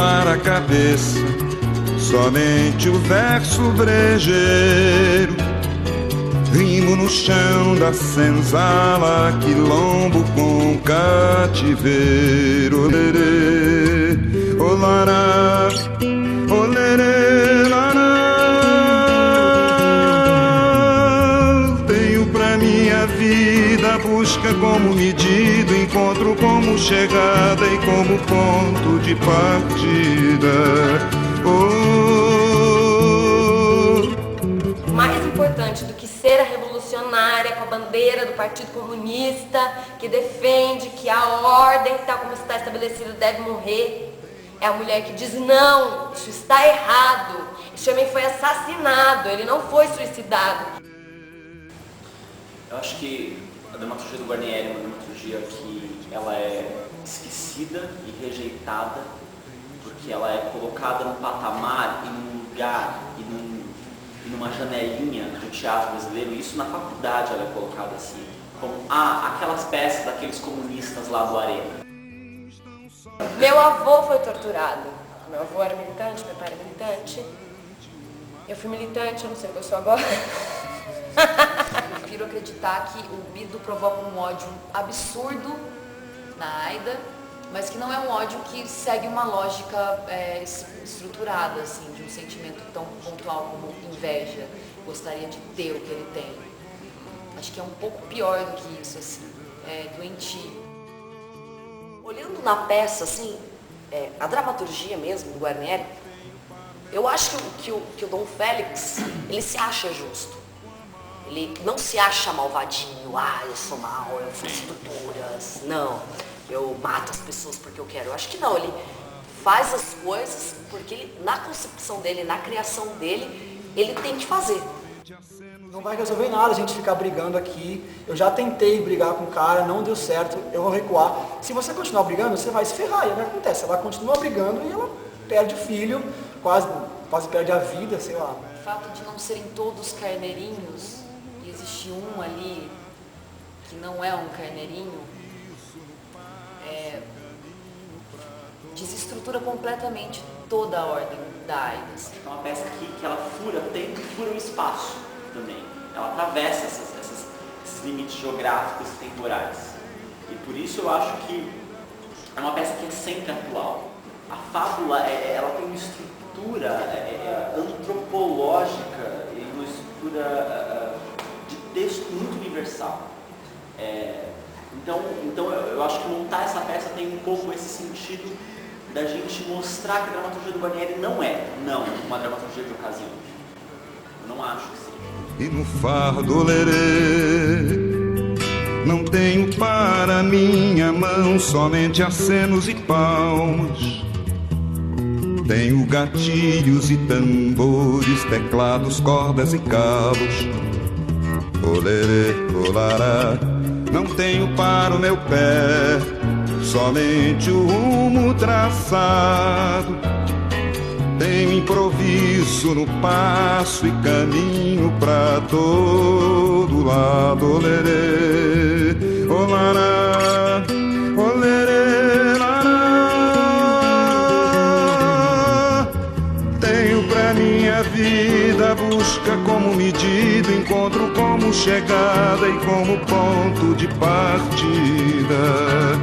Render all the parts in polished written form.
para a cabeça, somente o verso brejeiro. Rimo no chão da senzala, quilombo com cativeiro. Olerê, olará, olerê, lará. Tenho pra minha vida busca como medida, encontro como chegada e como ponto de partida. Mais importante do que ser a revolucionária com a bandeira do Partido Comunista, que defende que a ordem tal como está estabelecida deve morrer, é a mulher que diz não, isso está errado, esse homem foi assassinado, ele não foi suicidado. Eu acho que a dramaturgia do Guarnieri é uma dramaturgia que ela é esquecida e rejeitada, porque ela é colocada num patamar e num lugar e numa janelinha do teatro brasileiro, e isso na faculdade ela é colocada assim, como aquelas peças daqueles comunistas lá do Arena. Meu avô foi torturado, meu avô era militante, meu pai era militante, eu fui militante, eu não sei o que eu sou agora. Eu prefiro acreditar que o Bido provoca um ódio absurdo na Aida, mas que não é um ódio que segue uma lógica estruturada, assim, de um sentimento tão pontual como inveja, gostaria de ter o que ele tem. Acho que é um pouco pior do que isso, assim, é doentio. Olhando na peça, assim, a dramaturgia mesmo do Guarnieri, eu acho que o Dom Félix, ele se acha justo. Ele não se acha malvadinho, eu sou mal, eu faço torturas, não, eu mato as pessoas porque eu quero. Eu acho que não, ele faz as coisas porque ele, na concepção dele, na criação dele, ele tem que fazer. Não vai resolver nada a gente ficar brigando aqui. Eu já tentei brigar com o cara, não deu certo, eu vou recuar. Se você continuar brigando, você vai se ferrar. E o que acontece? Ela continua brigando e ela perde o filho, quase perde a vida, sei lá. O fato de não serem todos carneirinhos, e existe um ali que não é um carneirinho, desestrutura completamente toda a ordem da Aida. É uma peça que ela fura tempo e fura o espaço também. Ela atravessa esses limites geográficos e temporais. E por isso eu acho que é uma peça que é sempre atual. A fábula, ela tem uma estrutura antropológica e uma estrutura de texto muito universal. Então eu acho que montar essa peça tem um pouco esse sentido da gente mostrar que a dramaturgia do Guarnieri não uma dramaturgia de ocasião. Eu não acho que seja. E no fardo lerê, não tenho para minha mão somente acenos e palmas. Tenho gatilhos e tambores, teclados, cordas e cabos. Olerê, olará, não tenho para o meu pé somente o rumo traçado. Tenho improviso no passo e caminho pra todo lado. Olerê, olará, olerê, lará. Tenho pra minha vida busca como medida, encontro como chegada e como ponto de partida.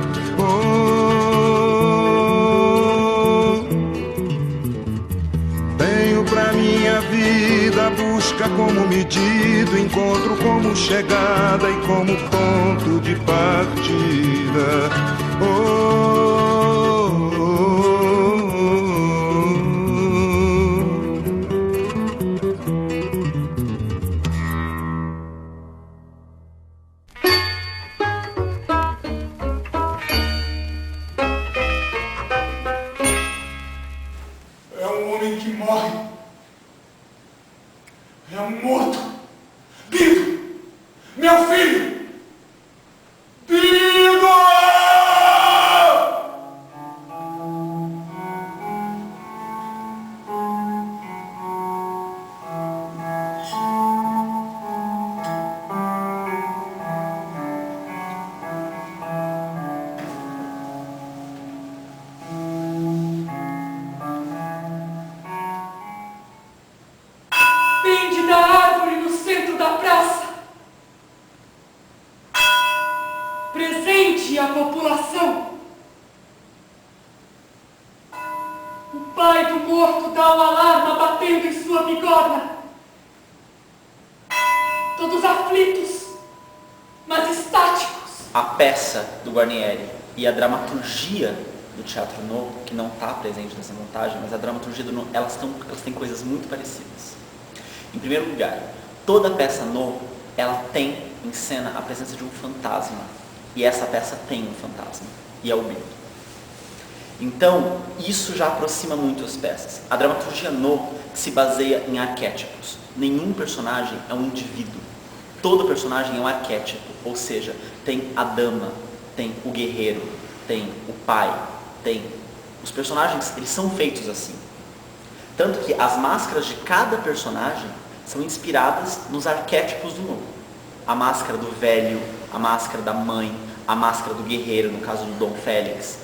Tenho pra minha vida busca como medida, encontro como chegada e como ponto de partida. É um homem que morre. É um morto. Bido, meu filho! presente à população. O pai do morto dá o alarma batendo em sua bigorna. Todos aflitos, mas estáticos. A peça do Guarnieri e a dramaturgia do Teatro Novo, que não está presente nessa montagem, mas a dramaturgia do Novo, elas têm coisas muito parecidas. Em primeiro lugar, toda peça Novo, ela tem em cena a presença de um fantasma. E essa peça tem um fantasma, e é o Bido. Então, isso já aproxima muito as peças. A dramaturgia Novo se baseia em arquétipos. Nenhum personagem é um indivíduo. Todo personagem é um arquétipo, ou seja, tem a dama, tem o guerreiro, tem o pai, tem... Os personagens, eles são feitos assim. Tanto que as máscaras de cada personagem são inspiradas nos arquétipos do Novo. A máscara do velho, a máscara da mãe, a máscara do guerreiro, no caso do Dom Félix.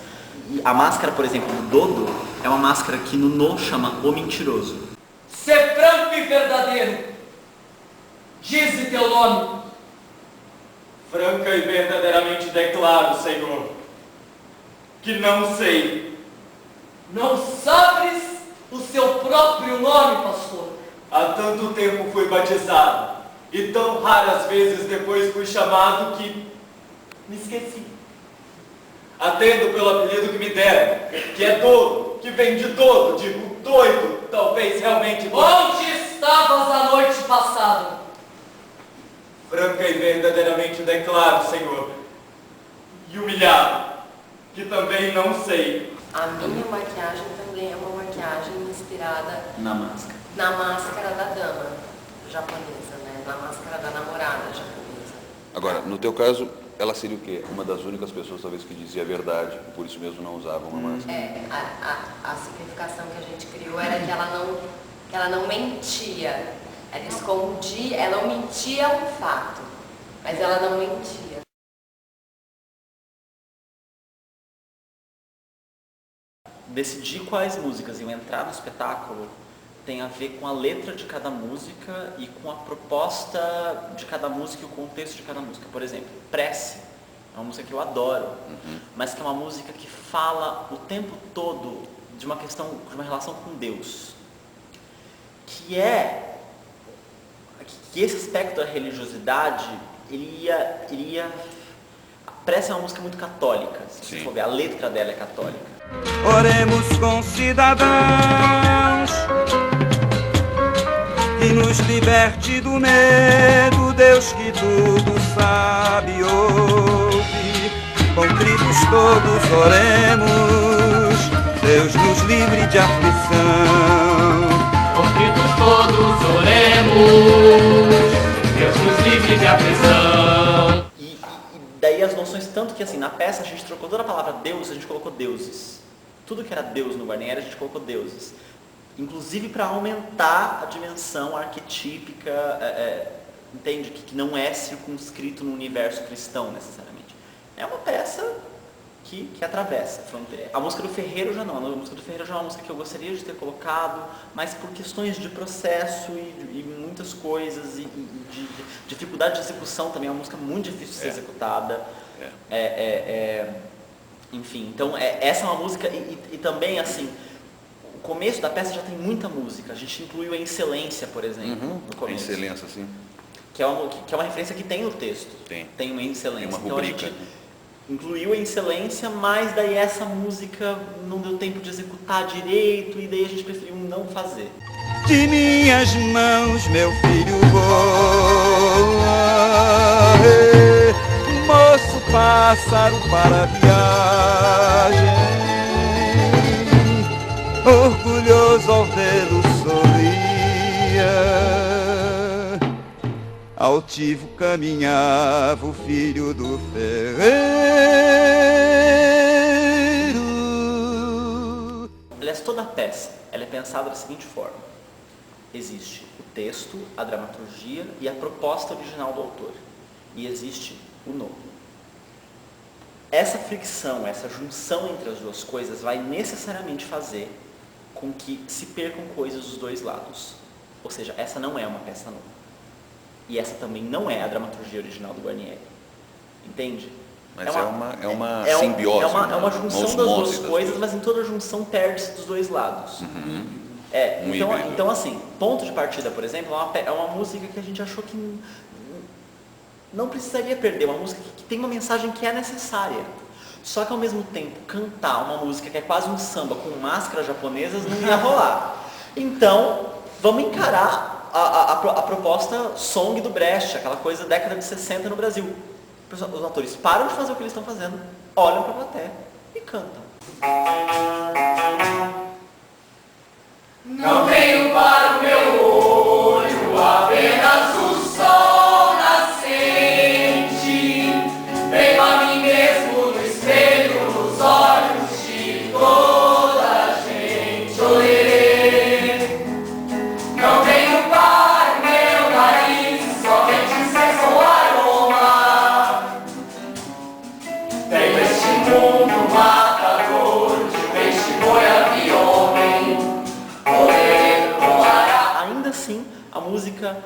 E a máscara, por exemplo, do Dodo, é uma máscara que no No chama o mentiroso. Ser franco e verdadeiro. Dize teu nome. Franca e verdadeiramente declaro, Senhor, que não sei. Não sabes o seu próprio nome, pastor? Há tanto tempo fui batizado, e tão raras vezes depois fui chamado que me esqueci. Atendo pelo apelido que me deram, que é Dodo, que vem de Dodo, digo doido, talvez realmente doido. Onde estavas a noite passada? Franca e verdadeiramente declaro, Senhor, e humilhado, que também não sei. A minha maquiagem também é uma maquiagem inspirada Na máscara. na máscara da dama japonesa, né? Na máscara da namorada japonesa. Agora, no teu caso, ela seria o quê? Uma das únicas pessoas, talvez, que dizia a verdade, e por isso mesmo não usava uma máscara. A significação que a gente criou era que ela não mentia. Ela escondia, ela não mentia um fato, mas ela não mentia. Decidir quais músicas iam entrar no espetáculo tem a ver com a letra de cada música e com a proposta de cada música e o contexto de cada música. Por exemplo, Prece é uma música que eu adoro, mas que é uma música que fala o tempo todo de uma questão, de uma relação com Deus, que esse aspecto da religiosidade, a Prece é uma música muito católica, se você for ver, a letra dela é católica. Oremos com cidadãos que nos liberte do medo, Deus que tudo sabe e ouve. Contritos todos oremos, Deus nos livre de aflição. Contritos todos oremos, Deus nos livre de aflição. E daí as noções, tanto que assim, na peça a gente trocou toda a palavra Deus, a gente colocou deuses. Tudo que era Deus no Guarnieri, a gente colocou deuses. Inclusive para aumentar a dimensão arquetípica, entende? Que não é circunscrito no universo cristão, necessariamente. É uma peça que atravessa a fronteira. A música do Ferreiro já não. A música do Ferreiro já é uma música que eu gostaria de ter colocado, mas por questões de processo e muitas coisas, e de dificuldade de execução também, é uma música muito difícil de ser executada. Enfim, então essa é uma música, e também assim, o começo da peça já tem muita música. A gente incluiu a Excelência, por exemplo, no começo. A Excelência, sim. Que é uma referência que tem no texto. Tem uma Excelência. Tem uma então rubrica. A gente incluiu a Excelência, mas daí essa música não deu tempo de executar direito, e daí a gente preferiu não fazer. De minhas mãos, meu filho voa, moço pássaro para a viagem, orgulhoso ao vê-lo sorria, altivo caminhava o filho do ferreiro. Aliás, toda a peça ela é pensada da seguinte forma: existe o texto, a dramaturgia e a proposta original do autor, e existe o novo. Essa fricção, essa junção entre as duas coisas vai necessariamente fazer com que se percam coisas dos dois lados. Ou seja, essa não é uma peça nova. E essa também não é a dramaturgia original do Guarnieri. Entende? Mas é uma simbiose. É uma junção das duas coisas, coisas. mas em toda junção perde-se dos dois lados. Então assim, Ponto de Partida, por exemplo, é uma música que a gente achou que não precisaria perder, uma música que tem uma mensagem que é necessária. Só que ao mesmo tempo, cantar uma música que é quase um samba com máscaras japonesas não ia rolar. Então, vamos encarar a proposta Song do Brecht, aquela coisa da década de 60 no Brasil. Os atores param de fazer o que eles estão fazendo, olham para a plateia e cantam. Não tenho para o meu olho apenas o sol nascente. Tenho a mim mesmo no espelho, nos olhos de toda a gente. Olê. Não tenho para o meu nariz somente sexo ou aroma. Tenho este mundo matador de peixe, boi, ave, homem. Ainda assim, a música,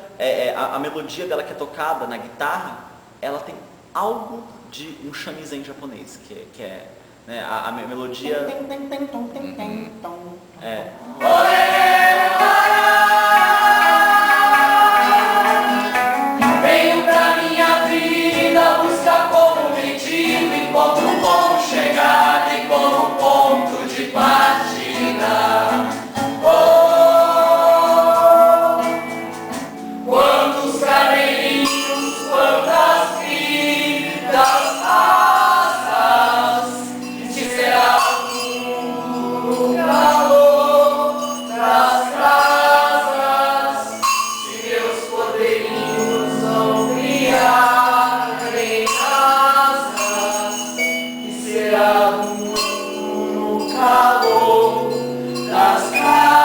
a melodia dela que é tocada na guitarra, ela tem algo de um shamisen japonês, que é né, a melodia... Venho pra minha vida, busca como pedido, encontro como chegada e como ponto de partida. Quantos cabelinhos, quantas vidas rasas, que será o calor das brasas, que meus poderinhos vão criar em asas, que será no calor das brasas.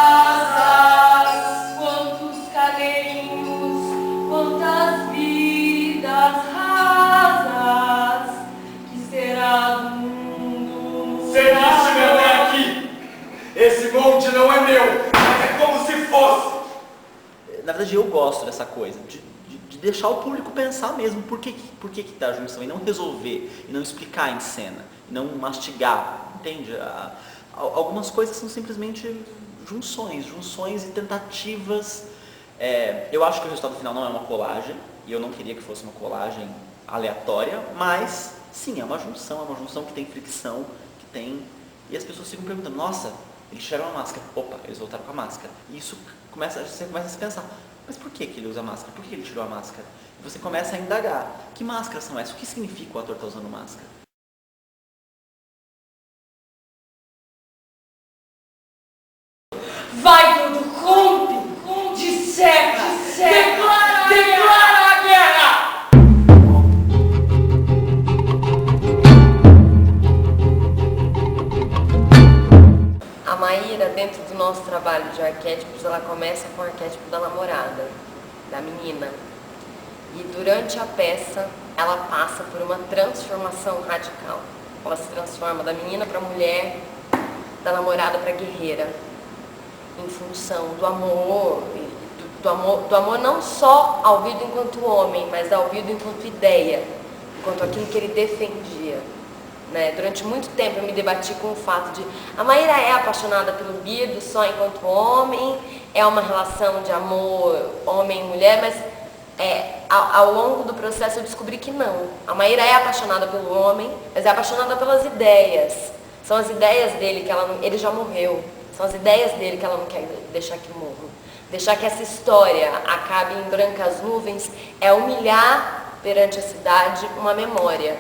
Quantos cabelinhos, quantas vidas rasas, que será do mundo. Serviço meu é aqui. Esse monte não é meu, mas é como se fosse. Na verdade, eu gosto dessa coisa, de deixar o público pensar mesmo por que dá a junção, e não resolver, e não explicar em cena, e não mastigar, entende? Algumas coisas são simplesmente junções e tentativas. Eu acho que o resultado final não é uma colagem, e eu não queria que fosse uma colagem aleatória, mas sim, é uma junção que tem fricção, que tem... E as pessoas ficam perguntando, nossa, eles tiraram a máscara, opa, eles voltaram com a máscara. E isso você começa a se pensar, mas por que ele usa máscara? Por que ele tirou a máscara? E você começa a indagar, que máscaras são essas? O que significa o ator estar usando máscara? Vai tudo, rompe, disserte, declara a guerra! A Maíra, dentro do nosso trabalho de arquétipos, ela começa com o arquétipo da namorada, da menina. E durante a peça, ela passa por uma transformação radical. Ela se transforma da menina para mulher, da namorada para guerreira, em função do amor, do amor não só ao Vido enquanto homem, mas ao Vido enquanto ideia, enquanto aquilo que ele defendia. Né? Durante muito tempo eu me debati com o fato de a Maíra é apaixonada pelo Bido só enquanto homem, é uma relação de amor homem e mulher, mas ao longo do processo eu descobri que não. A Maíra é apaixonada pelo homem, mas é apaixonada pelas ideias. São as ideias dele que ele já morreu. São as ideias dele que ela não quer deixar que morram. Deixar que essa história acabe em brancas nuvens é humilhar perante a cidade uma memória.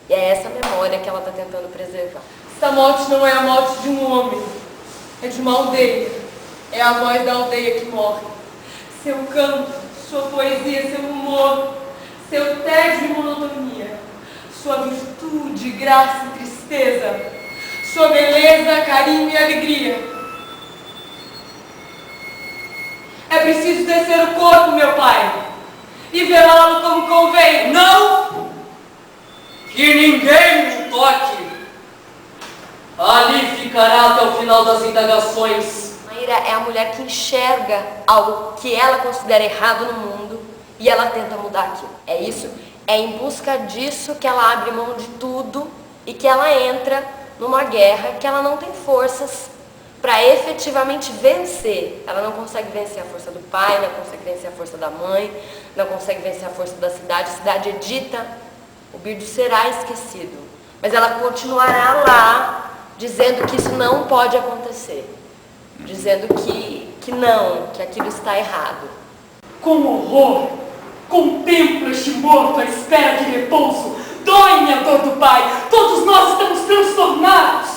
E é essa memória que ela está tentando preservar. Essa morte não é a morte de um homem, é de uma aldeia. É a voz da aldeia que morre. Seu canto, sua poesia, seu humor, seu tédio e monotonia, sua virtude, graça e tristeza, sua beleza, carinho e alegria. É preciso descer o corpo, meu pai, e velá-lo como convém. Não! Que ninguém o toque! Ali ficará até o final das indagações. Maíra é a mulher que enxerga algo que ela considera errado no mundo e ela tenta mudar aquilo. É isso, é em busca disso que ela abre mão de tudo. que ela entra numa guerra que ela não tem forças para efetivamente vencer. Ela não consegue vencer a força do pai, não consegue vencer a força da mãe, não consegue vencer a força da cidade. A cidade edita, o Birdo será esquecido. Mas ela continuará lá, dizendo que isso não pode acontecer. Dizendo que não, que aquilo está errado. Com horror, contemplo este morto à espera de repouso. Dói-me a dor do pai. Todos nós estamos transtornados.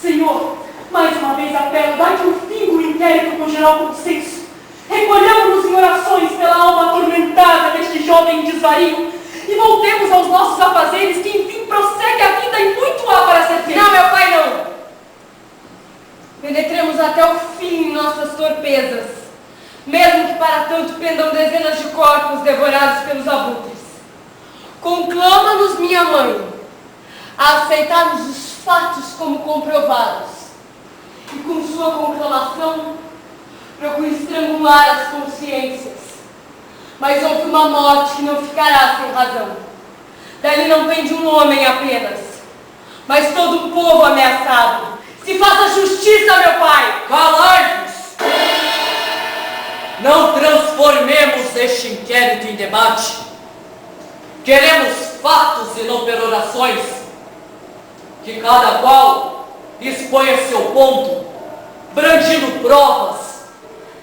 Senhor, mais uma vez apelo, dá-te um fim do inquérito com geral consenso. Recolhamos-nos em orações pela alma atormentada deste jovem desvario e voltemos aos nossos afazeres, que enfim prossegue a vida e muito há para ser feito. Não, meu pai, não! Penetremos até o fim em nossas torpezas, mesmo que para tanto pendam dezenas de corpos devorados pelos abutres. Conclama-nos, minha mãe, a aceitarmos os fatos como comprovados, e com sua conclamação, procure estrangular as consciências. Mas houve uma morte que não ficará sem razão. Dali não pende um homem apenas, mas todo um povo ameaçado. Se faça justiça, meu pai! Calai-vos! Não transformemos este inquérito em debate. Queremos fatos e não perorações. Que cada qual exponha seu ponto, brandindo provas,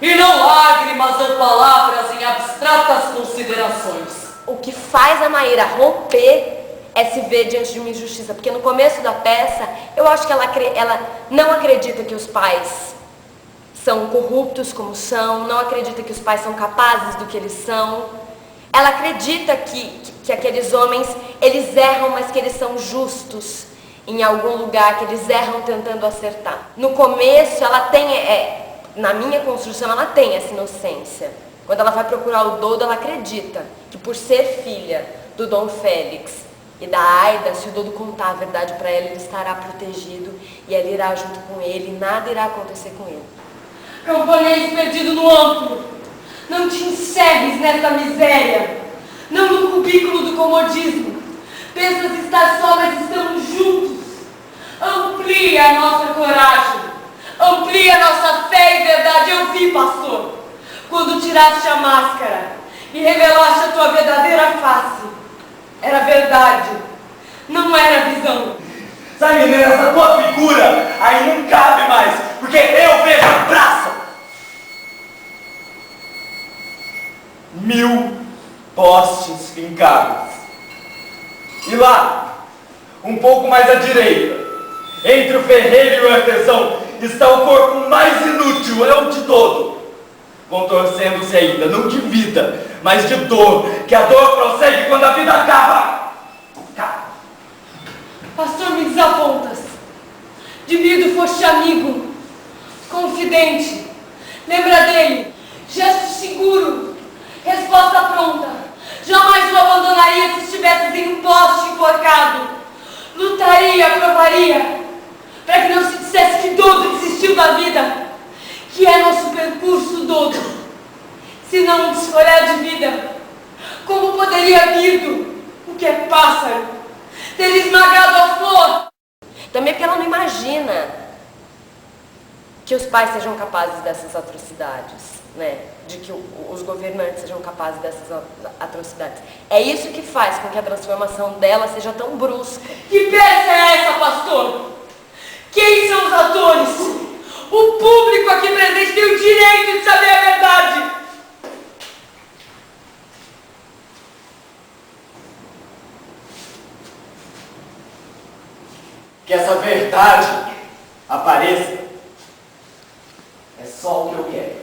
e não lágrimas ou palavras em abstratas considerações. O que faz a Maíra romper é se ver diante de uma injustiça, porque no começo da peça, eu acho que ela não acredita que os pais são corruptos como são, não acredita que os pais são capazes do que eles são. Ela acredita que aqueles homens, eles erram, mas que eles são justos em algum lugar, que eles erram tentando acertar. No começo, ela tem, na minha construção, ela tem essa inocência. Quando ela vai procurar o Dodo, ela acredita que por ser filha do Dom Félix e da Aida, se o Dodo contar a verdade para ela, ele estará protegido e ela irá junto com ele e nada irá acontecer com ele. Camponês perdido no amplo, não te encerres nessa miséria, não no cubículo do comodismo. Pensas estar só, mas estamos juntos. Amplia a nossa coragem, amplia a nossa fé e verdade. Eu vi, pastor, quando tiraste a máscara e revelaste a tua verdadeira face. Era verdade, não era visão. Sabe, menina, essa tua figura aí não cabe mais, porque eu vejo a praça. 1000 postes fincados. E lá, um pouco mais à direita, entre o ferreiro e o artesão, está o corpo mais inútil, é o de todo, contorcendo-se ainda, não de vida, mas de dor, que a dor prossegue quando a vida acaba. Pastor, me desapontas. De Birdo foste amigo, confidente. Lembra dele? Gesto seguro, resposta pronta. Jamais o abandonaria se estivesses em um poste enforcado. Lutaria, provaria, para que não se dissesse que Dodo desistiu da vida, que é nosso percurso, Dodo. Se não um desfolhar de vida, como poderia Birdo, o que é pássaro, ter esmagado a flor? Também porque ela não imagina que os pais sejam capazes dessas atrocidades, né? De que os governantes sejam capazes dessas atrocidades. É isso que faz com que a transformação dela seja tão brusca. Que peça é essa, pastor? Quem são os atores? O público aqui presente tem o direito de saber a verdade. Que essa verdade apareça é só o que eu quero.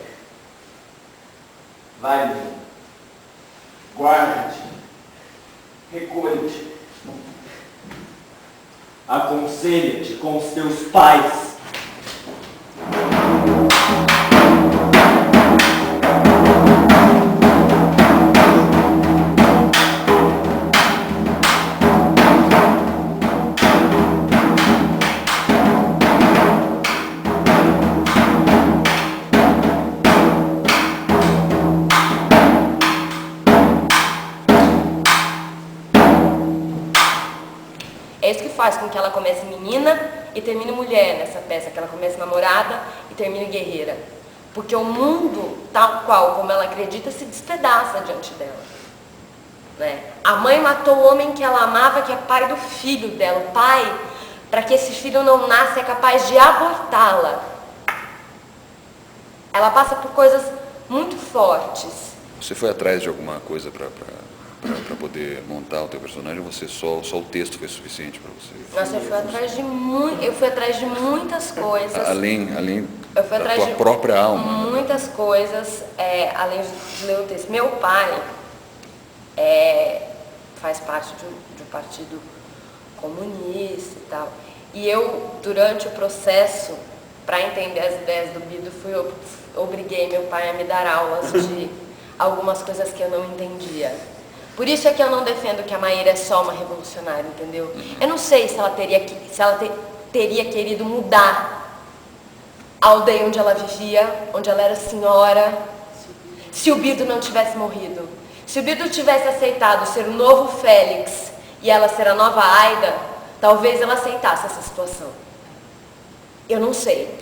Vai, menino. Guarda-te. Recolhe-te. Aconselha-te com os teus pais. É isso que faz com que ela comece menina e termine mulher nessa peça, que ela comece namorada e termine guerreira. Porque o mundo, tal qual como ela acredita, se despedaça diante dela. Né? A mãe matou o homem que ela amava, que é pai do filho dela. O pai, para que esse filho não nasça, é capaz de abortá-la. Ela passa por coisas muito fortes. Você foi atrás de alguma coisa para poder montar o teu personagem, ou você só o texto foi suficiente para você? Nossa, eu fui atrás de muitas coisas. Além da tua própria alma. Muitas coisas, além de ler o texto. Meu pai faz parte de um partido comunista e tal. E eu, durante o processo, para entender as ideias do Bido, obriguei meu pai a me dar aulas de algumas coisas que eu não entendia. Por isso é que eu não defendo que a Maíra é só uma revolucionária, entendeu? Eu não sei se ela teria querido mudar a aldeia onde ela vivia, onde ela era senhora, se o Bido não tivesse morrido. Se o Bido tivesse aceitado ser o novo Félix e ela ser a nova Aida, talvez ela aceitasse essa situação. Eu não sei.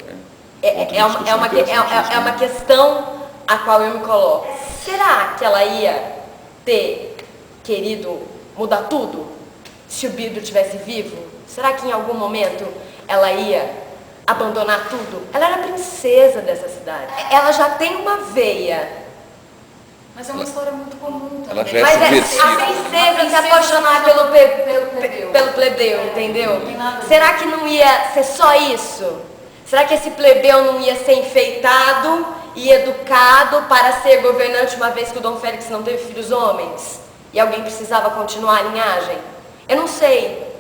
É uma questão a qual eu me coloco. Será que ela ia ter querido mudar tudo se o Bido estivesse vivo? Será que em algum momento ela ia abandonar tudo? Ela era princesa dessa cidade. Ela já tem uma veia. Mas é uma história muito comum também. Ela já é Mas a subversiva. princesa se apaixonar pelo plebeu, entendeu? Será que não ia ser só isso? Será que esse plebeu não ia ser enfeitado e educado para ser governante, uma vez que o Dom Félix não teve filhos homens? E alguém precisava continuar a linhagem? Eu não sei.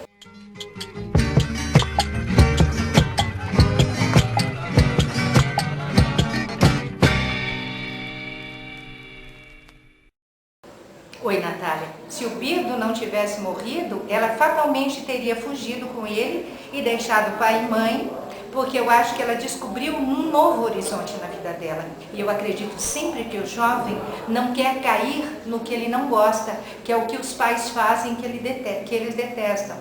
Oi, Natália. Se o Bido não tivesse morrido, ela fatalmente teria fugido com ele e deixado pai e mãe, porque eu acho que ela descobriu um novo horizonte na vida dela. E eu acredito sempre que o jovem não quer cair no que ele não gosta, que é o que os pais fazem que eles detestam.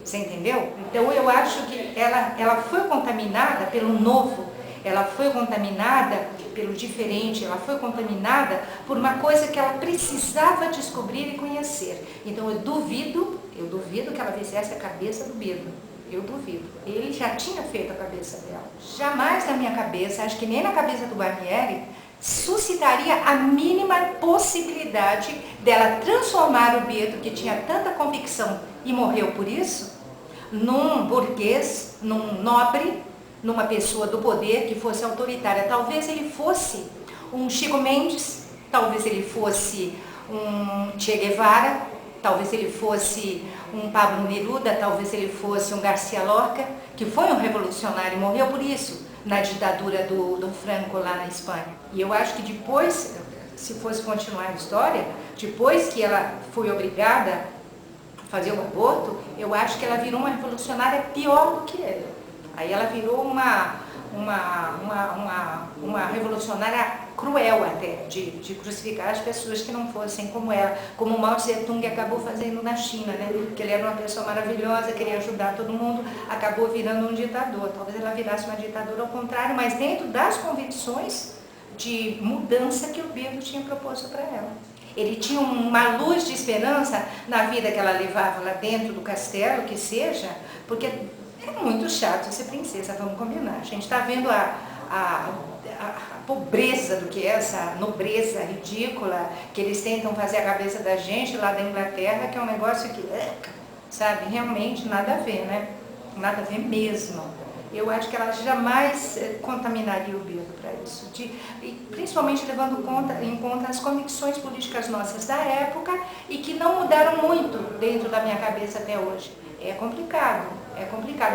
Você entendeu? Então eu acho que ela foi contaminada pelo novo, ela foi contaminada pelo diferente, ela foi contaminada por uma coisa que ela precisava descobrir e conhecer. Então eu duvido que ela fizesse a cabeça do Bido. Eu duvido. Ele já tinha feito a cabeça dela. Jamais na minha cabeça, acho que nem na cabeça do Guarnieri, suscitaria a mínima possibilidade dela transformar o Bido, que tinha tanta convicção e morreu por isso, num burguês, num nobre, numa pessoa do poder que fosse autoritária. Talvez ele fosse um Chico Mendes, talvez ele fosse um Che Guevara, talvez ele fosse um Pablo Neruda, talvez ele fosse um Garcia Lorca, que foi um revolucionário e morreu por isso, na ditadura do Franco lá na Espanha. E eu acho que depois, se fosse continuar a história, depois que ela foi obrigada a fazer o aborto, eu acho que ela virou uma revolucionária pior do que ele. Aí ela virou uma revolucionária cruel até, de crucificar as pessoas que não fossem como ela, como o Mao Tse-tung acabou fazendo na China, né? Que ele era uma pessoa maravilhosa, queria ajudar todo mundo, acabou virando um ditador. Talvez ela virasse uma ditadura ao contrário, mas dentro das convicções de mudança que o Bido tinha proposto para ela. Ele tinha uma luz de esperança na vida que ela levava lá dentro do castelo, que seja, porque é muito chato ser princesa, vamos combinar. A gente está vendo a pobreza do que é essa nobreza ridícula que eles tentam fazer a cabeça da gente lá da Inglaterra, que é um negócio que, sabe, realmente nada a ver, né? Nada a ver mesmo. Eu acho que ela jamais contaminaria o Bido para isso, principalmente levando em conta as convicções políticas nossas da época e que não mudaram muito dentro da minha cabeça até hoje. É complicado,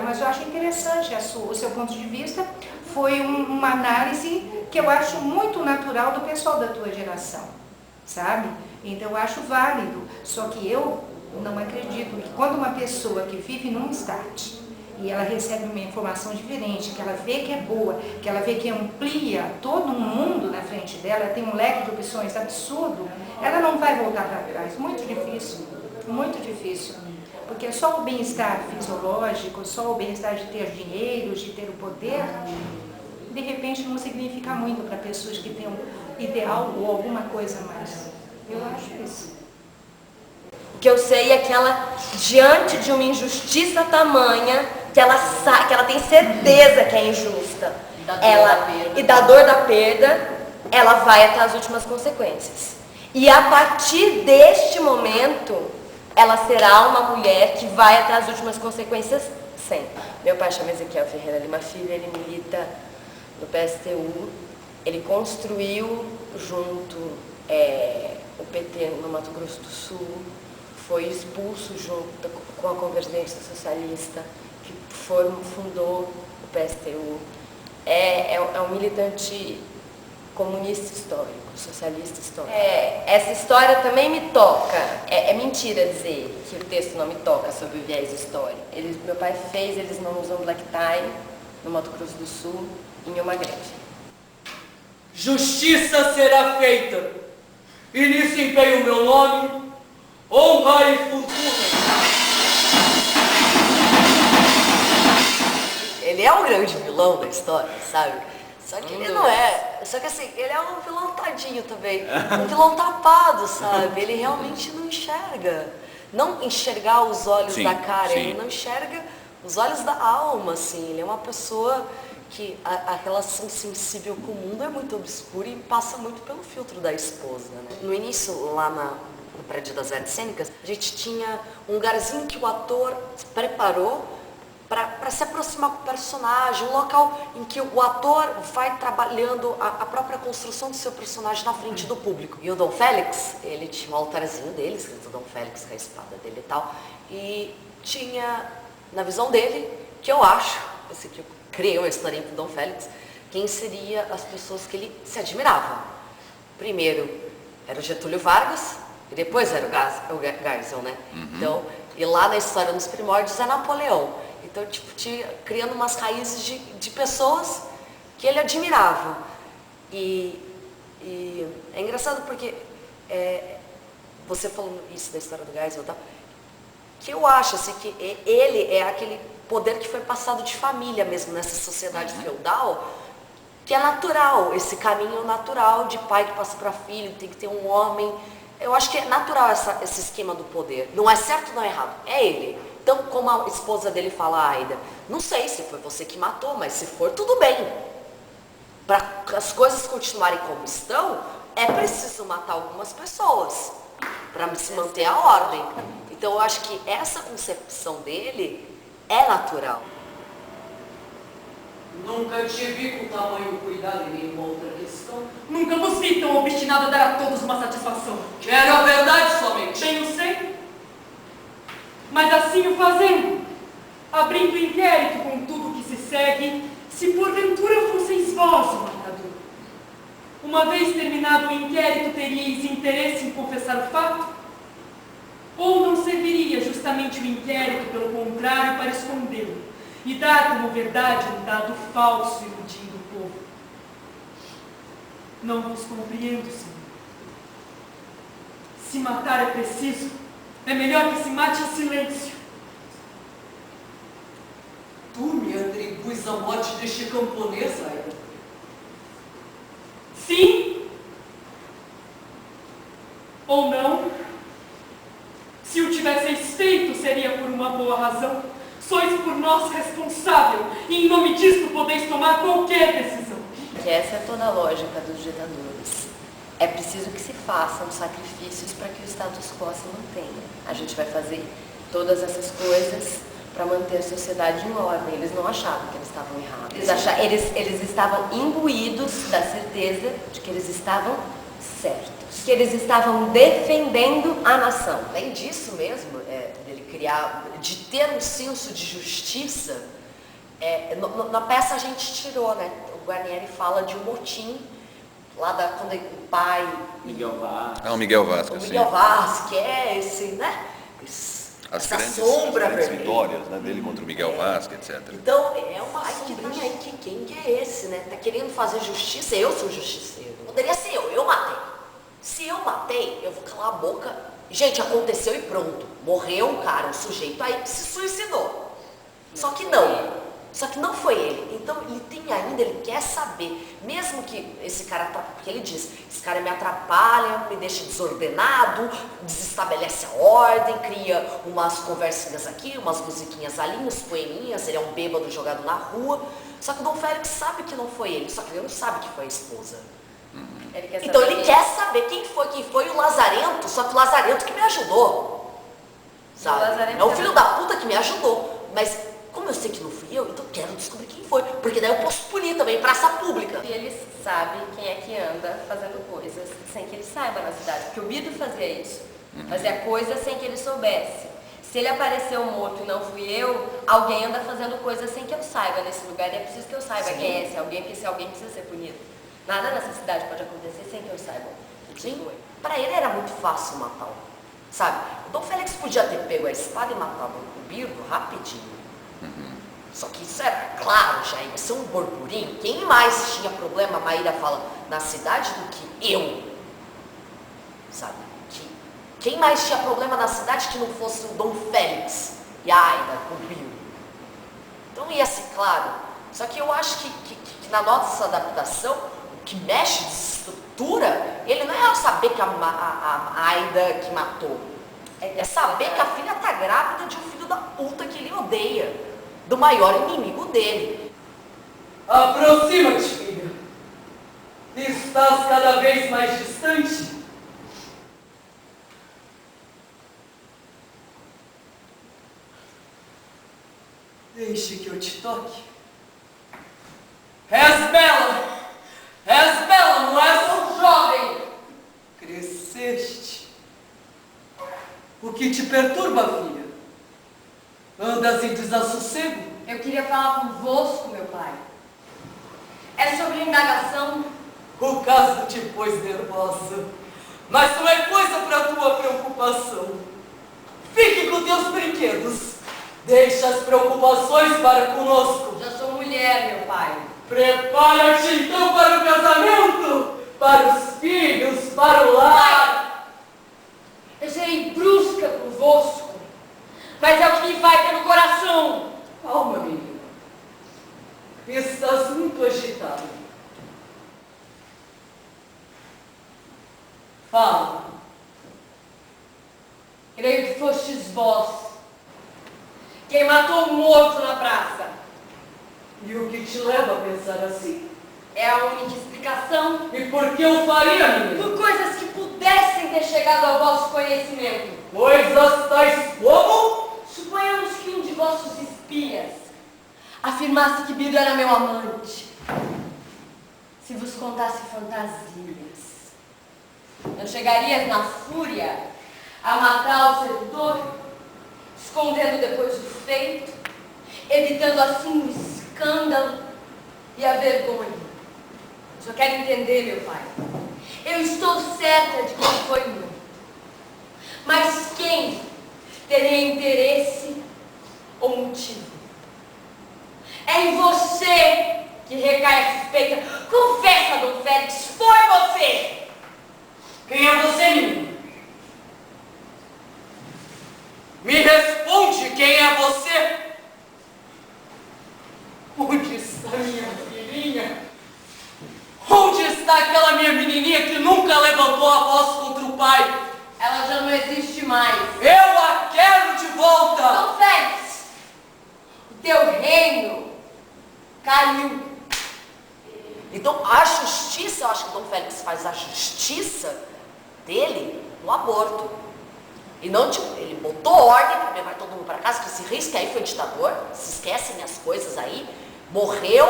mas eu acho interessante o seu ponto de vista. Foi uma análise que eu acho muito natural do pessoal da tua geração, sabe? Então eu acho válido, só que eu não acredito que quando uma pessoa que vive num start e ela recebe uma informação diferente, que ela vê que é boa, que ela vê que amplia todo um mundo na frente dela, tem um leque de opções absurdo, ela não vai voltar para trás. Muito difícil, muito difícil. Porque só o bem-estar fisiológico, só o bem-estar de ter dinheiro, de ter o poder, de repente não significa muito para pessoas que têm um ideal ou alguma coisa a mais. Eu acho isso. O que eu sei é que ela, diante de uma injustiça tamanha, que ela tem certeza que é injusta, e da dor da perda, ela vai até as últimas consequências. E a partir deste momento, ela será uma mulher que vai até as últimas consequências sempre. Meu pai chama Ezequiel Ferreira Lima Filho, ele milita no PSTU, ele construiu junto o PT no Mato Grosso do Sul, foi expulso junto com a Convergência Socialista, que fundou o PSTU. É um militante comunista histórico, socialista histórico. Essa história também me toca. É mentira dizer que o texto não me toca sobre o viés histórico. Meu pai fez, eles não usam black tie no Mato Grosso do Sul, em uma greve. Justiça será feita, e nisso empenho o meu nome, honra e fortuna. Ele é um grande vilão da história, sabe? Só que ele não é. Só que assim, ele é um vilão tadinho também. Um vilão tapado, sabe? Ele realmente não enxerga. Não enxergar os olhos da cara, ele não enxerga os olhos da alma, assim. Ele é uma pessoa que a relação sensível com o mundo é muito obscura e passa muito pelo filtro da esposa, né? No início, lá no prédio das artes cênicas, a gente tinha um lugarzinho que o ator preparou para se aproximar com o personagem, um local em que o ator vai trabalhando a própria construção do seu personagem na frente do público. E o Dom Félix, ele tinha um altarzinho dele, escrito Dom Félix com a espada dele e tal, e tinha, na visão dele, que eu acho, assim, que eu criei uma historinha pro Dom Félix, quem seria as pessoas que ele se admirava. Primeiro era o Getúlio Vargas, e depois era o Geisel, né? Então, e lá na história dos primórdios é Napoleão. Então, tipo, criando umas raízes de pessoas que ele admirava. E é engraçado porque você falando isso da história do Geisel e tal, que eu acho assim, que ele é aquele poder que foi passado de família mesmo nessa sociedade feudal, que é natural, esse caminho natural de pai que passa para filho, tem que ter um homem. Eu acho que é natural esse esquema do poder. Não é certo, não é errado. É ele. Então, como a esposa dele fala, Aida, não sei se foi você que matou, mas se for, tudo bem. Para as coisas continuarem como estão, é preciso matar algumas pessoas para se manter a ordem. Então, eu acho que essa concepção dele é natural. Nunca te vi com tamanho cuidado em nenhuma outra questão. Nunca vos vi tão obstinado a dar a todos uma satisfação. Quero a verdade somente. Bem eu sei. Mas assim o fazendo, abrindo inquérito com tudo que se segue, se porventura fosseis vós o matador. Uma vez terminado o inquérito, teríeis interesse em confessar o fato? Ou não serviria justamente o inquérito, pelo contrário, para escondê-lo e dar como verdade um dado falso iludindo o povo? Não vos compreendo, senhor. Se matar é preciso, é melhor que se mate em silêncio. Tu me atribuis a morte deste camponês, Aida? Sim? Ou não? Se o tivesseis feito, seria por uma boa razão. Sois por nós responsável, e em nome disto podeis tomar qualquer decisão. Que essa é toda a lógica dos ditadores. É preciso que se façam sacrifícios para que o status quo se mantenha. A gente vai fazer todas essas coisas para manter a sociedade em ordem. Eles não achavam que eles estavam errados. Eles estavam imbuídos da certeza de que eles estavam certos. Que eles estavam defendendo a nação. Além disso mesmo, dele criar, de ter um senso de justiça, na peça a gente tirou, né? O Guarnieri fala de um motim lá quando o pai... Miguel Vaz. Ah, o Miguel Vaz, o Miguel Vaz, que é esse, né? As essa grandes, sombra as grandes vermelha, vitórias, né, dele contra o Miguel Vaz, etc. Então, é uma sombrinha aí, quem que é esse, né? Tá querendo fazer justiça, eu sou justiceiro. Poderia ser eu matei. Se eu matei, eu vou calar a boca Gente, aconteceu e pronto. Morreu um cara, um sujeito aí que se suicidou. Só que não foi ele. Então ele quer saber, mesmo que esse cara, porque ele diz, esse cara me atrapalha, me deixa desordenado, desestabelece a ordem, cria umas conversinhas aqui, umas musiquinhas ali, uns poeminhas, ele é um bêbado jogado na rua. Só que o Dom Félix sabe que não foi ele, só que ele não sabe que foi a esposa. Então ele quer saber quem foi o Lazarento, só que o Lazarento que me ajudou. Sabe? É o filho da puta que me ajudou. Mas como eu sei que não fui eu, então eu quero descobrir quem foi. Porque daí eu posso punir também, praça pública. E ele sabe quem é que anda fazendo coisas sem que ele saiba na cidade. Porque o Bido fazia isso. Fazia coisas sem que ele soubesse. Se ele apareceu morto e não fui eu, alguém anda fazendo coisas sem que eu saiba nesse lugar. E é preciso que eu saiba quem é esse alguém, porque esse alguém precisa ser punido. Nada nessa cidade pode acontecer sem que eu saiba. Sim. Pra ele era muito fácil matá-lo. Sabe? O Dom Félix podia ter pego a espada e matado o Birdo rapidinho. Só que isso era claro, já ia ser um burburinho. Quem mais tinha problema, a Maíra fala, na cidade do que eu? Sabe? Quem mais tinha problema na cidade que não fosse o Dom Félix e a Aida com o Birdo? Então ia ser claro. Só que eu acho que na nossa adaptação, o que mexe, desestrutura, ele não é saber que a Aida que matou. É saber que a filha tá grávida de um filho da puta que ele odeia, do maior inimigo dele. Aproxima-te, filha. Estás cada vez mais distante. Deixe que eu te toque. És bela! És bela, não és um jovem! Cresceste. O que te perturba, filha? Andas em desassossego? Eu queria falar convosco, meu pai. É sobre indagação. O caso te pôs nervosa, mas não é coisa para tua preocupação. Fique com teus brinquedos. Deixa as preocupações para conosco. Já sou mulher, meu pai. Prepara-te então para o casamento, para os filhos, para o lar. Eu serei brusca convosco, mas é o que me vai ter no coração. Calma, menina. Estás muito agitada. Fala. Creio que fostes vós quem matou o morto na praça. E o que te leva a pensar assim? É a única explicação. E por que eu faria, menina? Por coisas que pudessem ter chegado ao vosso conhecimento. Coisas tais como? Suponhamos que um de vossos espias afirmasse que Bido era meu amante. Se vos contasse fantasias, não chegarias na fúria a matar o sedutor, escondendo depois o feito, evitando assim o escândalo e a vergonha. Só quero entender, meu pai. Eu estou certa de que não foi meu. Mas quem teria interesse ou motivo? É em você que recai a suspeita. Confessa, Dom Félix, foi você! Quem é você, menino? Me responde, quem é você? Onde está minha filhinha? Onde está aquela minha menininha que nunca levantou a voz contra o pai? Ela já não existe mais. Eu a quero de volta! Dom Félix, o teu reino caiu. Então a justiça, eu acho que o Dom Félix faz a justiça dele no aborto. E não, tipo, ele botou ordem, primeiro vai todo mundo para casa, que se risca aí foi ditador, se esquecem as coisas aí. Morreu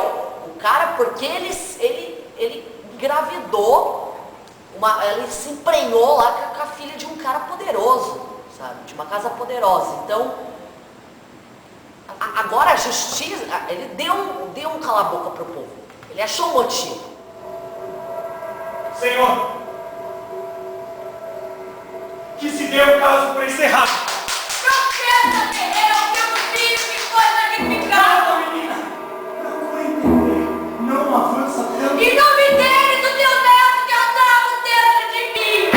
o cara porque ele engravidou, ele se emprenhou lá com a filha de um cara poderoso, sabe? De uma casa poderosa. Então, agora a justiça, ele deu um cala-boca pro povo. Ele achou um motivo. Senhor, que se dê o caso por encerrado. Profeta Guerreiro, teu filho que foi sacrificado. Calma, menina. Não vou entender. Não avança tanto. Em nome dele, do teu neto que andava dentro de mim.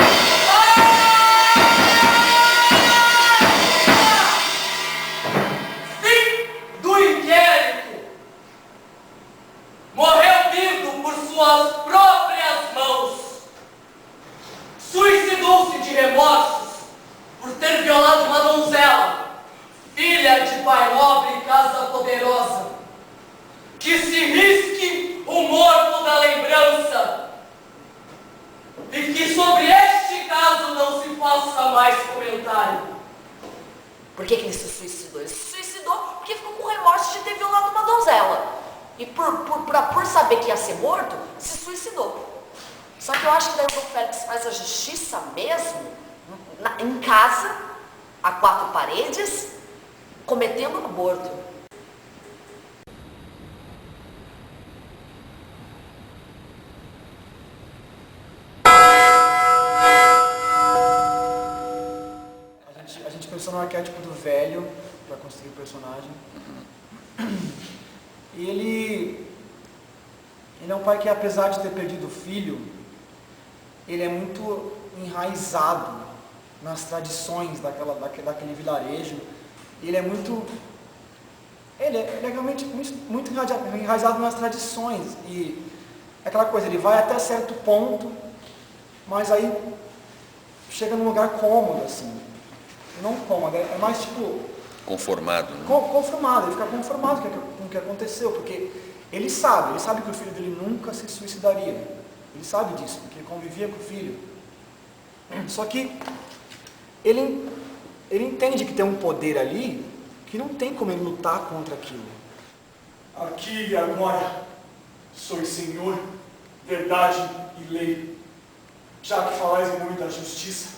que se risque o morto da lembrança e que sobre este caso não se faça mais comentário. Por que ele se suicidou? Ele se suicidou porque ficou com remorso de ter violado uma donzela. E por saber que ia ser morto, se suicidou. Só que eu acho que daí o Dom Félix faz a justiça mesmo, em casa, a 4 paredes, cometendo um aborto. A gente pensou no arquétipo do velho para construir o personagem. E ele é um pai que, apesar de ter perdido o filho, ele é muito enraizado nas tradições daquele vilarejo. Ele é realmente muito enraizado nas tradições. E aquela coisa, ele vai até certo ponto, mas aí chega num lugar cômodo, assim. Não cômodo, é mais tipo... Conformado, né? Conformado, ele fica conformado com o que aconteceu, porque ele sabe que o filho dele nunca se suicidaria. Ele sabe disso, porque ele convivia com o filho. Só que ele entende que tem um poder ali que não tem como ele lutar contra aquilo. Aqui e agora, sois Senhor, verdade e lei. Já que falais em nome da justiça,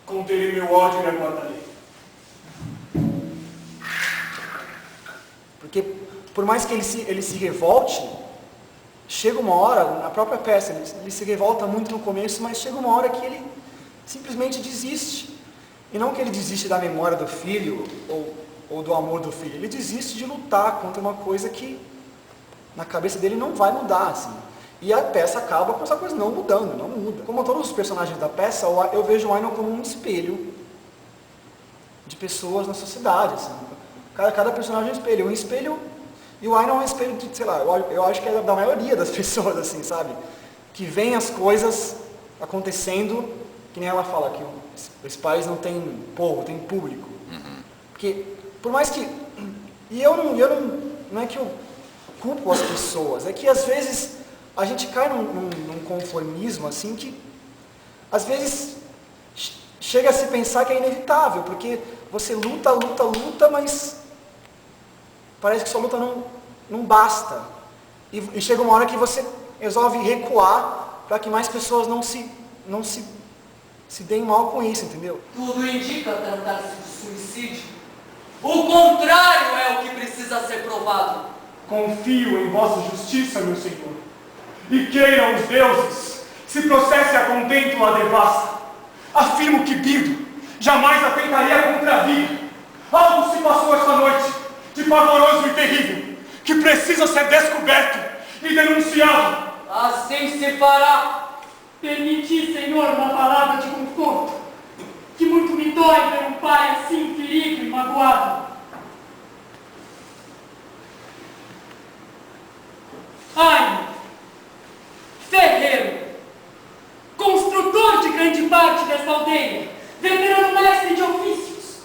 conterei meu ódio e aguardarei. Porque, por mais que ele se revolte, chega uma hora, na própria peça, ele se revolta muito no começo, mas chega uma hora que ele simplesmente desiste. E não que ele desiste da memória do filho, ou do amor do filho, ele desiste de lutar contra uma coisa que, na cabeça dele, não vai mudar, assim. E a peça acaba com essa coisa não mudando, não muda. Como todos os personagens da peça, eu vejo o Ainon como um espelho de pessoas na sociedade, assim. Cada personagem é um espelho, e o Ainon é um espelho de, sei lá, eu acho que é da maioria das pessoas, assim, sabe? Que vem as coisas acontecendo, que nem ela fala, que os pais não têm povo, tem público. Porque, por mais que... E não é que eu culpo as pessoas, é que às vezes a gente cai num conformismo, assim, que às vezes chega a se pensar que é inevitável, porque você luta, mas parece que sua luta não basta. E chega uma hora que você resolve recuar para que mais pessoas não se deem mal com isso, entendeu? Tudo indica tratar-se de suicídio. O contrário é o que precisa ser provado. Confio em vossa justiça, meu Senhor. E queiram os deuses, se processe a contento a devassa. Afirmo que Bido jamais atentaria contra a vida. Algo se passou esta noite, de pavoroso e terrível, que precisa ser descoberto e denunciado. Assim se fará. Permiti, Senhor, uma palavra de conforto, que muito me dói ver um pai assim ferido e magoado. Ai, ferreiro, construtor de grande parte dessa aldeia, veterano mestre de ofícios,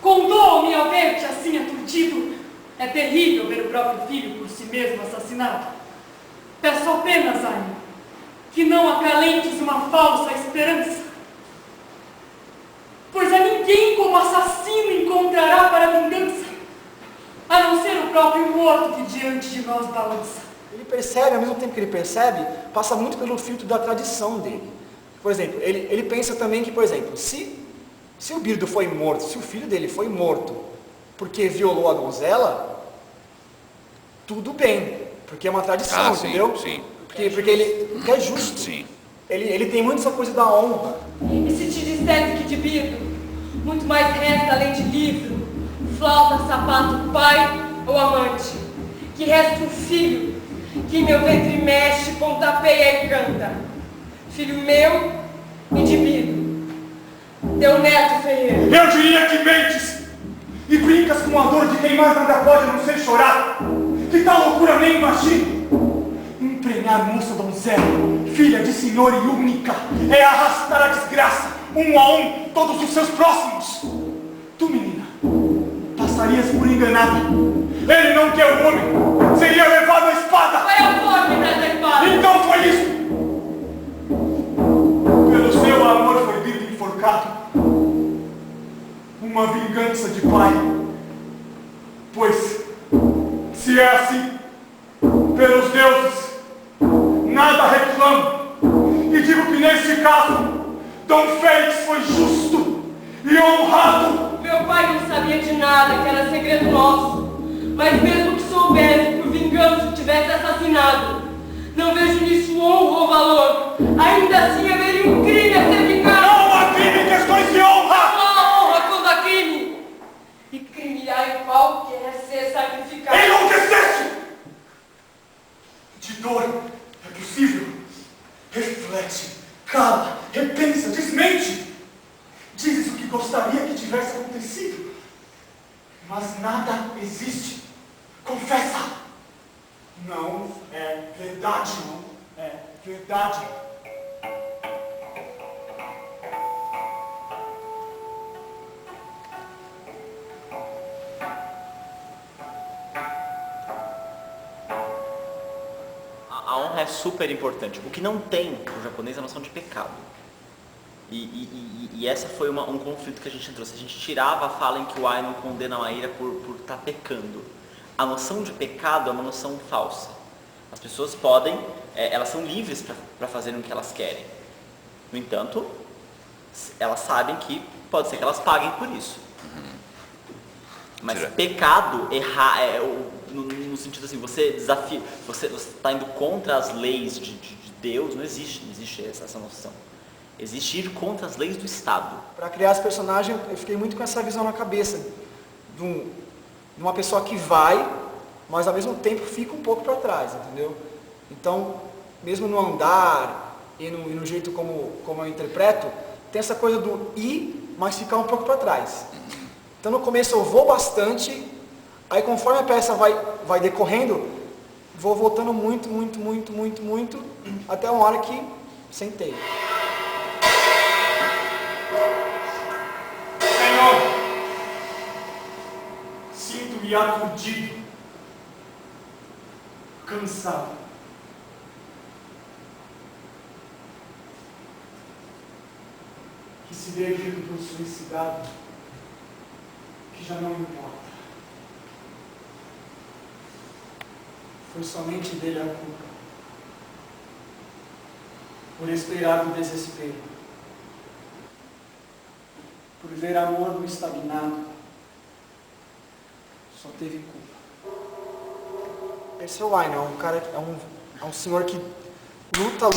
contou-me ao ver-te assim aturdido. É terrível ver o próprio filho por si mesmo assassinado. Peço apenas, Ai, que não acalentes uma falsa esperança, pois a ninguém como assassino encontrará para a vingança, a não ser o próprio morto que diante de nós balança. Ele percebe, ao mesmo tempo que ele percebe, passa muito pelo filtro da tradição dele. Por exemplo, ele pensa também que, por exemplo, se o Birdo foi morto, se o filho dele foi morto porque violou a donzela, tudo bem, porque é uma tradição, entendeu? Sim. Porque ele é justo. Sim. Ele tem muito essa coisa da honra. E se te dissesse que de Birdo, muito mais resta além de livro, flauta, sapato, pai ou amante, que resta um filho, que em meu ventre mexe, pontapeia e canta. Filho meu e de Birdo, teu neto Ferreiro. Eu diria que mentes e brincas com a dor de quem mais nada pode não ser chorar. Que tal loucura nem imagino? Emprenhar moça donzela, filha de senhor e única, é arrastar a desgraça, um a um, todos os seus próximos. Tu, menina, passarias por enganada. Ele não quer o homem, seria levado a uma vingança de pai. Pois, se é assim, pelos deuses, nada reclamo. E digo que neste caso, Dom Félix foi justo e honrado. Meu pai não sabia de nada, que era segredo nosso. Mas mesmo que soubesse, por vingança, tivesse assassinado, não vejo nisso honra ou valor. Ainda assim haveria um crime a ser vingado. Não há crime em questões de honra! Não há honra quando há crime. E crime há em qualquer ser sacrificado. Enlouqueceste! De dor é possível. Reflete, cala, repensa, desmente. Dizes o que gostaria que tivesse acontecido. Mas nada existe. Confessa. Não é verdade. Não é verdade. A honra é super importante. O que não tem no japonês é a noção de pecado. E essa foi um conflito que a gente entrou. Se a gente tirava a fala em que o Ai não condena a ira por estar pecando, a noção de pecado é uma noção falsa. As pessoas podem, elas são livres para fazerem o que elas querem. No entanto, elas sabem que pode ser que elas paguem por isso. Mas pecado, errar, no sentido assim, você desafia, você está indo contra as leis de Deus, não existe essa noção. Existe ir contra as leis do Estado. Para criar esse personagem, eu fiquei muito com essa visão na cabeça. De uma pessoa que vai, mas ao mesmo tempo fica um pouco para trás, entendeu? Então, mesmo no andar e no jeito como eu interpreto, tem essa coisa do ir, mas ficar um pouco para trás. Então no começo eu vou bastante, aí conforme a peça vai decorrendo, vou voltando muito, até uma hora que sentei. Senhor, sinto-me aturdido, cansado. Que se dê vindo por suicidado, que já não importa. Foi somente dele a culpa, por esperar do desespero, por ver amor no estagnado, só teve culpa. Esse é o Ai, não? É um senhor que luta,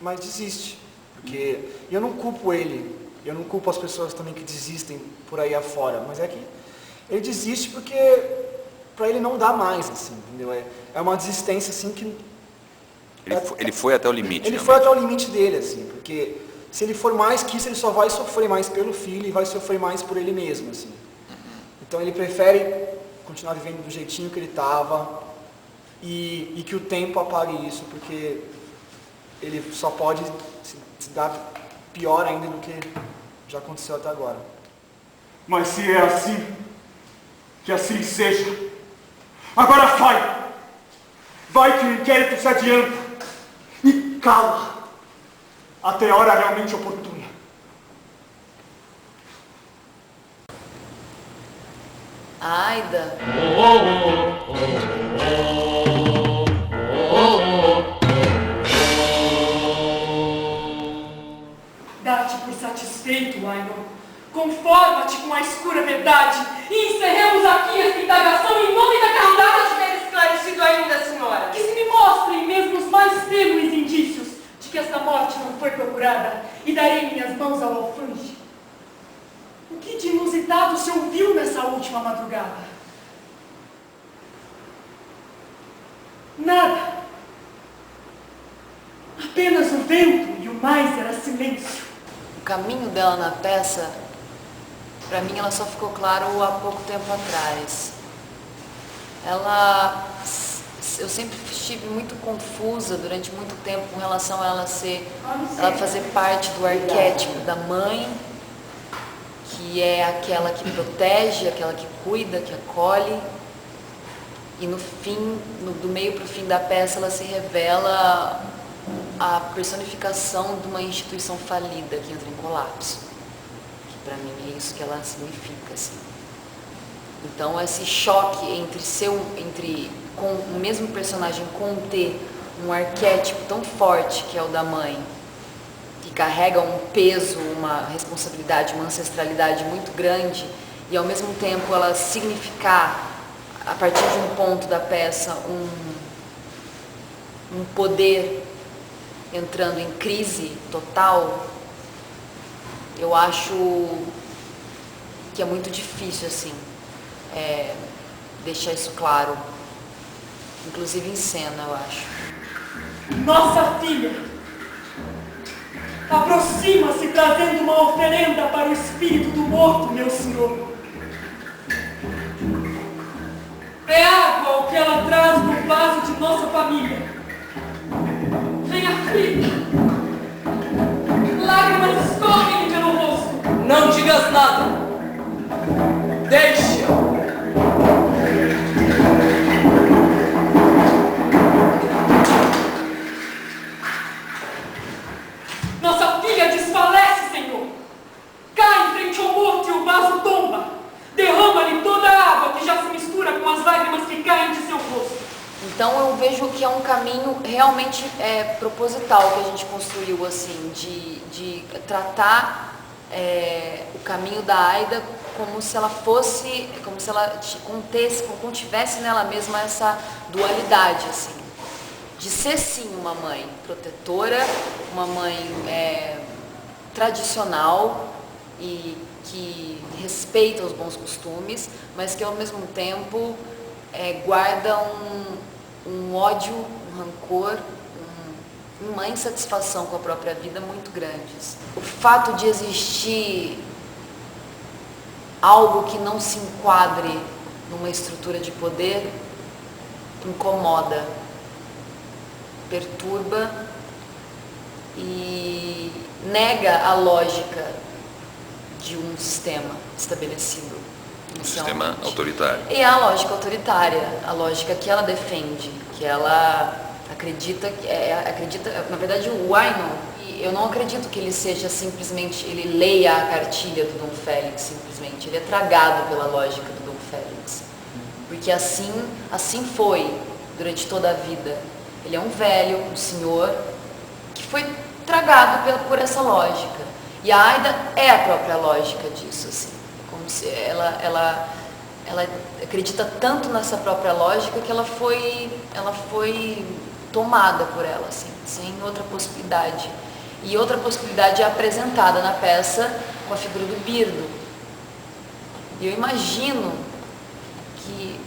mas desiste. Porque eu não culpo ele, eu não culpo as pessoas também que desistem por aí afora, mas é que ele desiste porque para ele não dá mais, assim, entendeu? É uma desistência assim que... Ele foi até o limite. Ele foi até o limite dele, assim, porque se ele for mais que isso, ele só vai sofrer mais pelo filho e vai sofrer mais por ele mesmo, assim. Então ele prefere continuar vivendo do jeitinho que ele estava e que o tempo apague isso, porque ele só pode se dar pior ainda do que já aconteceu até agora. Mas se é assim, que assim seja. Agora vai que o inquérito se adianta e cala até a hora realmente oportuna. Aida. Dá-te por satisfeito, Aino. Conforma-te com a escura verdade e encerremos aqui esta indagação em nome da caridade. Pode ter esclarecido ainda, senhora. Que se me mostrem mesmo os mais tênues indícios de que esta morte não foi procurada e darei minhas mãos ao alfange. O que de inusitado se ouviu nessa última madrugada? Nada. Apenas o vento e o mais era silêncio. O caminho dela na peça, para mim, ela só ficou claro há pouco tempo atrás. Eu sempre estive muito confusa durante muito tempo com relação a ela fazer parte do arquétipo da mãe, que é aquela que protege, aquela que cuida, que acolhe. E no fim, do meio para o fim da peça, ela se revela a personificação de uma instituição falida que entra em colapso. Para mim é isso que ela significa, assim. Então esse choque entre com o mesmo personagem conter um arquétipo tão forte que é o da mãe, que carrega um peso, uma responsabilidade, uma ancestralidade muito grande, e ao mesmo tempo ela significar, a partir de um ponto da peça, um poder entrando em crise total, eu acho que é muito difícil, assim, deixar isso claro, inclusive em cena, eu acho. Nossa filha aproxima-se trazendo uma oferenda para o espírito do morto, meu senhor. É água o que ela traz no vaso de nossa família. Venha, filha. Lágrimas escorrem pelo rosto. Não digas nada. Deixa. Nossa filha desfalece, Senhor. Cai em frente ao morto e o vaso tomba. Derrama-lhe toda a água que já se mistura com as lágrimas que caem de seu rosto. Então eu vejo que é um caminho realmente proposital que a gente construiu, assim, de tratar o caminho da Aida como se ela fosse, como se ela contivesse nela mesma essa dualidade, assim, de ser sim uma mãe protetora, uma mãe tradicional e que respeita os bons costumes, mas que ao mesmo tempo guarda um ódio, um rancor, uma insatisfação com a própria vida muito grandes. O fato de existir algo que não se enquadre numa estrutura de poder incomoda, perturba e nega a lógica de um sistema estabelecido. Um sistema autoritário. E a lógica autoritária, a lógica que ela defende, que ela acredita, na verdade o Wynon, eu não acredito que ele seja simplesmente, ele leia a cartilha do Dom Félix simplesmente, ele é tragado pela lógica do Dom Félix, porque assim foi durante toda a vida. Ele é um velho, um senhor, que foi tragado por essa lógica, e a Aida é a própria lógica disso, assim. Como se ela acredita tanto nessa própria lógica que ela foi tomada por ela, assim, sem outra possibilidade. E outra possibilidade é apresentada na peça com a figura do Birdo. E eu imagino que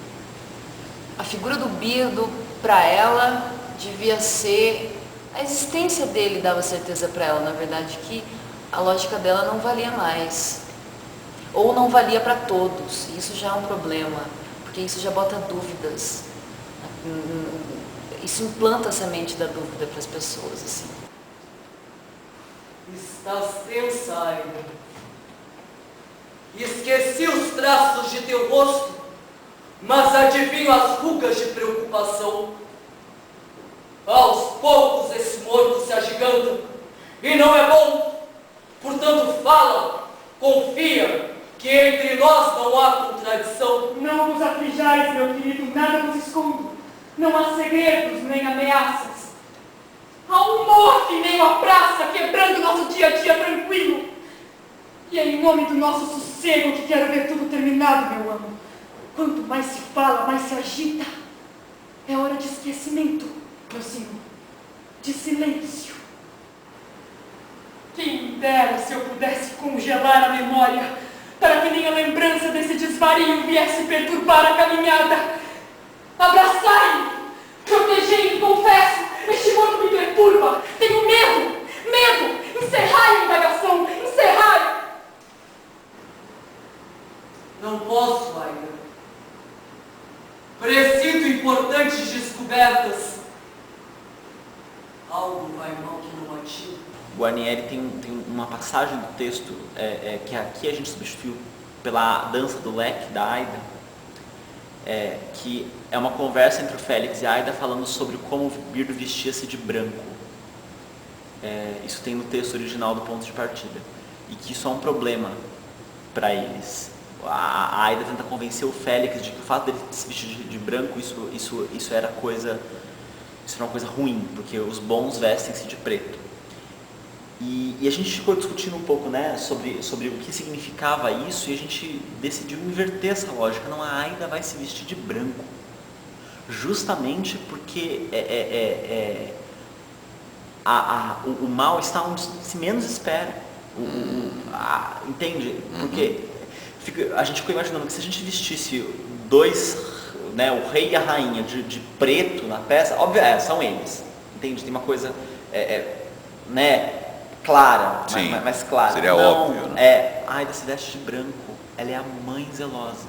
a figura do Birdo, para ela, devia ser... A existência dele dava certeza para ela, na verdade, que a lógica dela não valia mais. Ou não valia para todos. E isso já é um problema, porque isso já bota dúvidas. Isso implanta a semente da dúvida para as pessoas, assim. Estás tensa, Aida. Esqueci os traços de teu rosto, mas adivinho as rugas de preocupação. Aos poucos esse morto se agiganta, e não é bom. Portanto, fala, confia, que entre nós não há contradição. Não vos aflijais, meu querido, nada vos escondo. Não há segredos nem ameaças. Há um morto em meio à praça, quebrando nosso dia a dia tranquilo. E é em nome do nosso sossego que quero ver tudo terminado, meu amo. Quanto mais se fala, mais se agita. É hora de esquecimento, meu senhor. De silêncio. Quem dera se eu pudesse congelar a memória, para que nem a lembrança desse desvario viesse perturbar a caminhada. Abraçai-me, protegei-me, confesso, este morto me perturba, tenho medo, encerrai a indagação, encerrai. Não posso, Aida. Presinto importantes descobertas. Algo vai mal que não atinge. Guarnieri tem uma passagem do texto que aqui a gente substituiu pela dança do leque da Aida, que é uma conversa entre o Félix e a Aida falando sobre como o Birdo vestia-se de branco. Isso tem no texto original do Ponto de Partida. E que isso é um problema para eles. A Aida tenta convencer o Félix de que o fato dele se vestir de branco, isso era uma coisa ruim, porque os bons vestem-se de preto. E a gente ficou discutindo um pouco, né, sobre o que significava isso, e a gente decidiu inverter essa lógica. Não, a Aida vai se vestir de branco, justamente porque o mal está onde se menos espera. Entende? Porque a gente ficou imaginando que se a gente vestisse dois, né, o rei e a rainha de preto na peça, óbvio, são eles, entende? Tem uma coisa né, clara, mais clara. Seria óbvio, né? A Aida se veste de branco, ela é a mãe zelosa.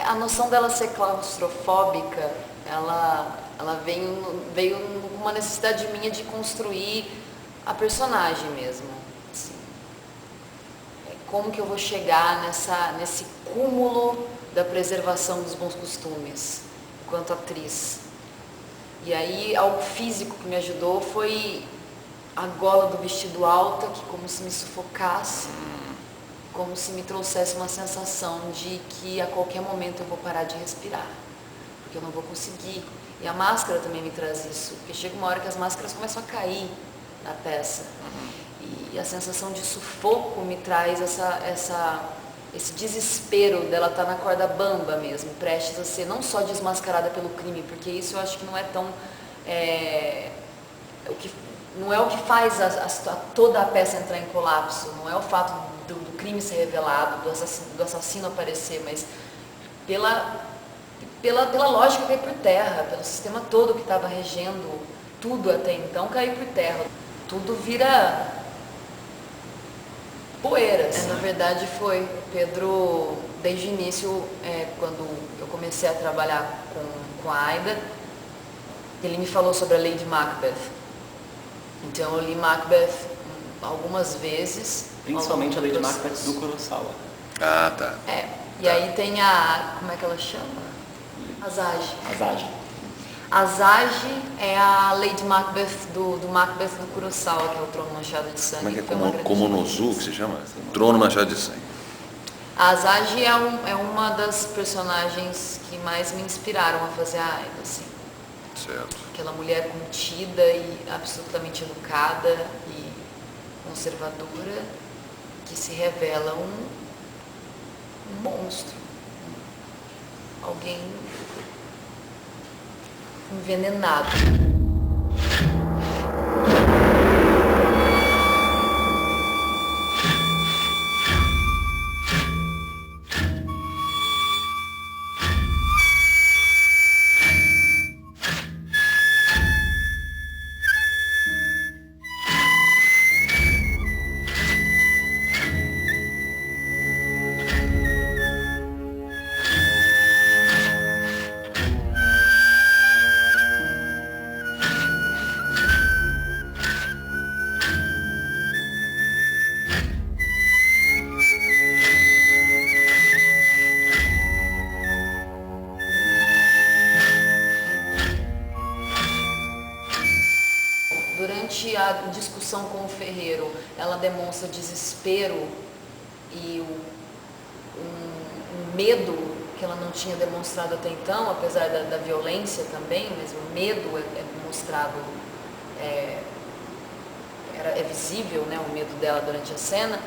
A noção dela ser claustrofóbica, ela veio com uma necessidade minha de construir a personagem mesmo. Assim. Como que eu vou chegar nesse cúmulo da preservação dos bons costumes, enquanto atriz. E aí, algo físico que me ajudou foi a gola do vestido alta, que como se me sufocasse, como se me trouxesse uma sensação de que a qualquer momento eu vou parar de respirar, porque eu não vou conseguir. E a máscara também me traz isso, porque chega uma hora que as máscaras começam a cair na peça. E a sensação de sufoco me traz esse desespero dela estar na corda bamba mesmo, prestes a ser não só desmascarada pelo crime, porque isso eu acho que não é tão... não é o que faz toda a peça entrar em colapso, não é o fato do crime ser revelado, do assassino aparecer, mas pela lógica cair por terra, pelo sistema todo que estava regendo tudo até então cair por terra. Tudo vira poeira. Na verdade foi o Pedro, desde o início, quando eu comecei a trabalhar com a Aida, ele me falou sobre a Lady Macbeth. Então eu li Macbeth algumas vezes. Principalmente a Lady Macbeth do Kurosawa. Ah, tá. E aí tem como é que ela chama? Asage. Asage é a Lady Macbeth do Macbeth do Kurosawa, que é o Trono Manchado de Sangue. Como é que é? Komonozu, que se chama? Trono Manchado de Sangue. A Asage é uma das personagens que mais me inspiraram a fazer a Aida, assim. Certo. Aquela mulher contida e absolutamente educada e conservadora, que se revela um monstro. Alguém envenenado. Durante a discussão com o ferreiro, ela demonstra desespero e um medo que ela não tinha demonstrado até então, apesar da violência também, mas o medo é mostrado, é visível, né, o medo dela durante a cena.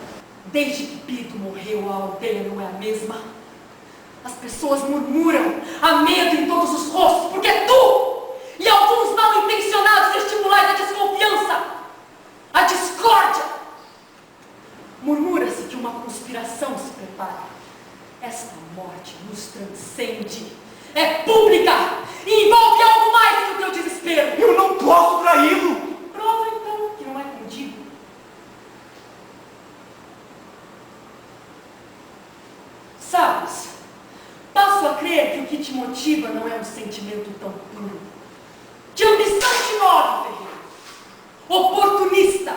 Desde que Bido morreu, a aldeia não é a mesma. As pessoas murmuram, há medo em todos os rostos, porque é tu e alguns mal intencionados estimulais a desconfiança, a discórdia. Murmura-se que uma conspiração se prepara. Esta morte nos transcende, é pública e envolve algo mais que o teu desespero. Eu não posso traí-lo! Prova então que não é contigo. Sabes, passo a crer que o que te motiva não é um sentimento tão puro. De ambição te move, ferreiro. Oportunista.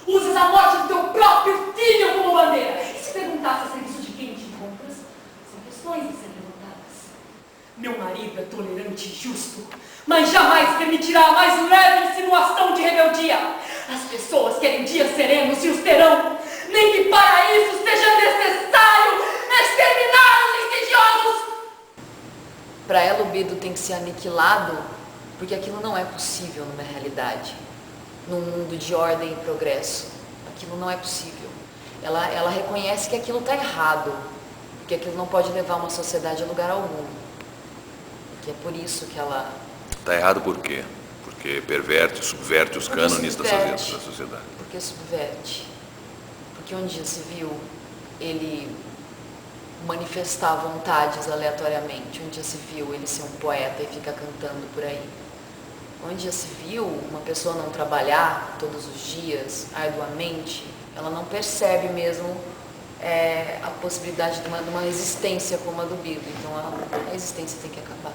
Usas a morte do teu próprio filho como bandeira. E se perguntasse a serviço de quem te encontras, são questões a serem levantadas. Meu marido é tolerante e justo, mas jamais permitirá a mais leve insinuação de rebeldia. As pessoas querem dias serenos e os terão. Nem que para isso seja necessário exterminar os insidiosos. Para ela, o Bido tem que ser aniquilado, porque aquilo não é possível numa realidade, num mundo de ordem e progresso. Aquilo não é possível. Ela reconhece que aquilo está errado, que aquilo não pode levar uma sociedade a lugar algum. Que é por isso que ela... Está errado por quê? Porque perverte, subverte os cânones da sociedade. Porque subverte. Porque um dia se viu ele manifestar vontades aleatoriamente. Um dia se viu ele ser um poeta e ficar cantando por aí. Um dia se viu uma pessoa não trabalhar todos os dias, arduamente. Ela não percebe mesmo a possibilidade de uma existência como a do Bido. Então a existência tem que acabar.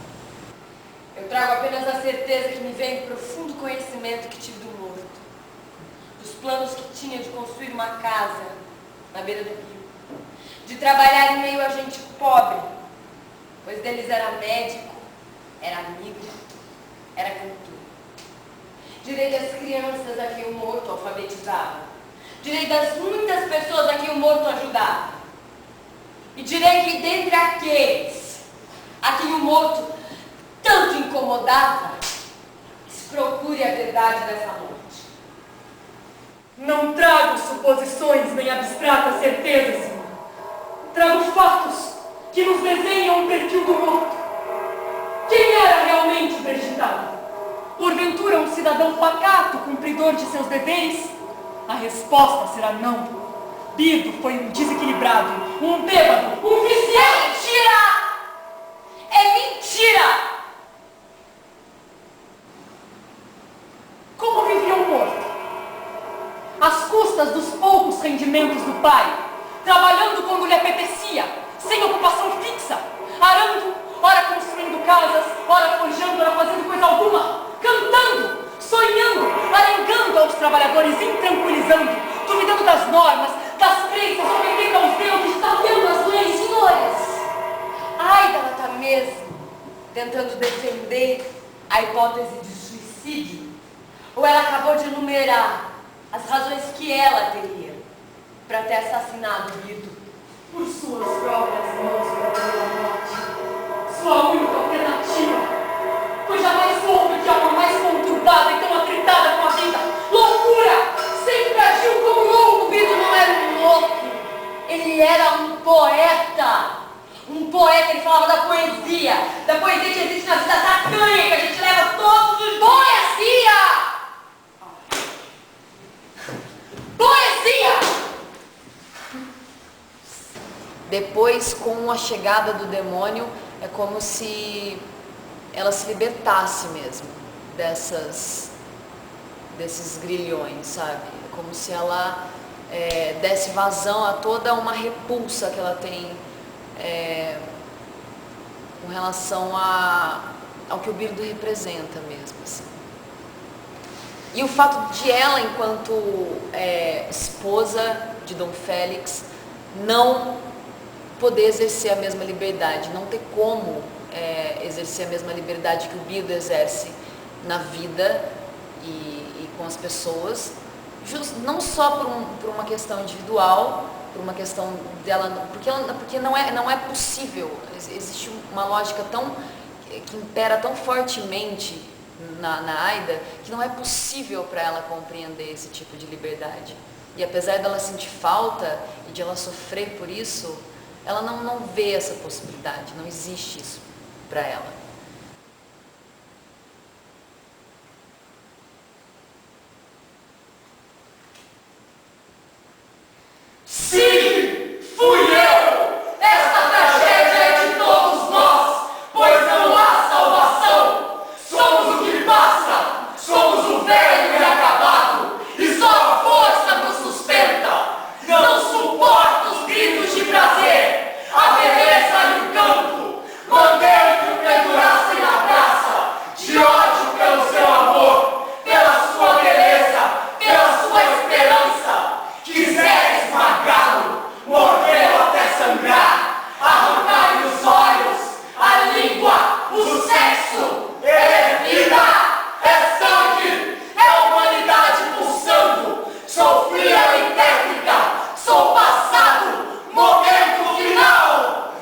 Eu trago apenas a certeza que me vem do profundo conhecimento que tive do morto. Dos planos que tinha de construir uma casa na beira do rio. De trabalhar em meio a gente pobre, pois deles era médico, era amigo, era cantor. Direi das crianças a quem o morto alfabetizava. Direi das muitas pessoas a quem o morto ajudava. E direi que dentre aqueles a quem o morto tanto incomodava, se procure a verdade dessa morte. Não trago suposições nem abstratas certezas, senhor. Trago fatos que nos desenham um perfil do morto. Quem era realmente o Brigitado? Porventura um cidadão pacato, cumpridor de seus deveres? A resposta será não. Bido foi um desequilibrado, um bêbado, um viciado. É mentira! É mentira! Como vivia o morto? Às custas dos poucos rendimentos do pai, trabalhando quando lhe apetecia, sem ocupação fixa, arando, ora construindo casas, ora forjando, ora fazendo coisa alguma, cantando, sonhando, arengando aos trabalhadores, intranquilizando, duvidando das normas, das crenças, ofendendo aos deuses, desafiando as leis. Senhores, ai dela tá mesmo tentando defender a hipótese de suicídio, ou ela acabou de enumerar as razões que ela teria para ter assassinado o Bido? Por suas próprias mãos perdeu a morte. Sua única alternativa. Pois jamais soube que alma mais conturbada e tão atritada com a vida. Loucura! Sempre agiu como louco. O Bido não era um louco. Ele era um poeta. Um poeta, ele falava da poesia que existe na vida tacanha, que a gente leva todos os dias. Poesia! Poesia! Depois, com a chegada do demônio, é como se ela se libertasse mesmo desses grilhões, sabe? É como se ela desse vazão a toda uma repulsa que ela tem com relação ao que o Birdo representa mesmo, assim. E o fato de ela, enquanto esposa de Dom Félix, não poder exercer a mesma liberdade, não ter como exercer a mesma liberdade que o Birdo exerce na vida e com as pessoas, não só por uma questão individual, por uma questão dela, porque não é possível, existe uma lógica que impera tão fortemente na Aida, que não é possível para ela compreender esse tipo de liberdade. E apesar dela sentir falta e de ela sofrer por isso, ela não vê essa possibilidade, não existe isso para ela. Sim, fui eu! Esta tragédia é de todos nós, pois não há salvação. Somos o que passa, somos o velho e acabado, e só a força nos sustenta. Não suporto os gritos de prazer, a beleza e o canto. Mandei que o pendurassem na praça, de ódio pelo seu amor, pela sua beleza, pela sua esperança. Quiser esmagá-lo, mordê-lo até sangrar, arrancar-lhe os olhos, a língua, o sexo. Ele é vida, é sangue, é a humanidade pulsando. Sou fria e técnica, sou passado, momento final.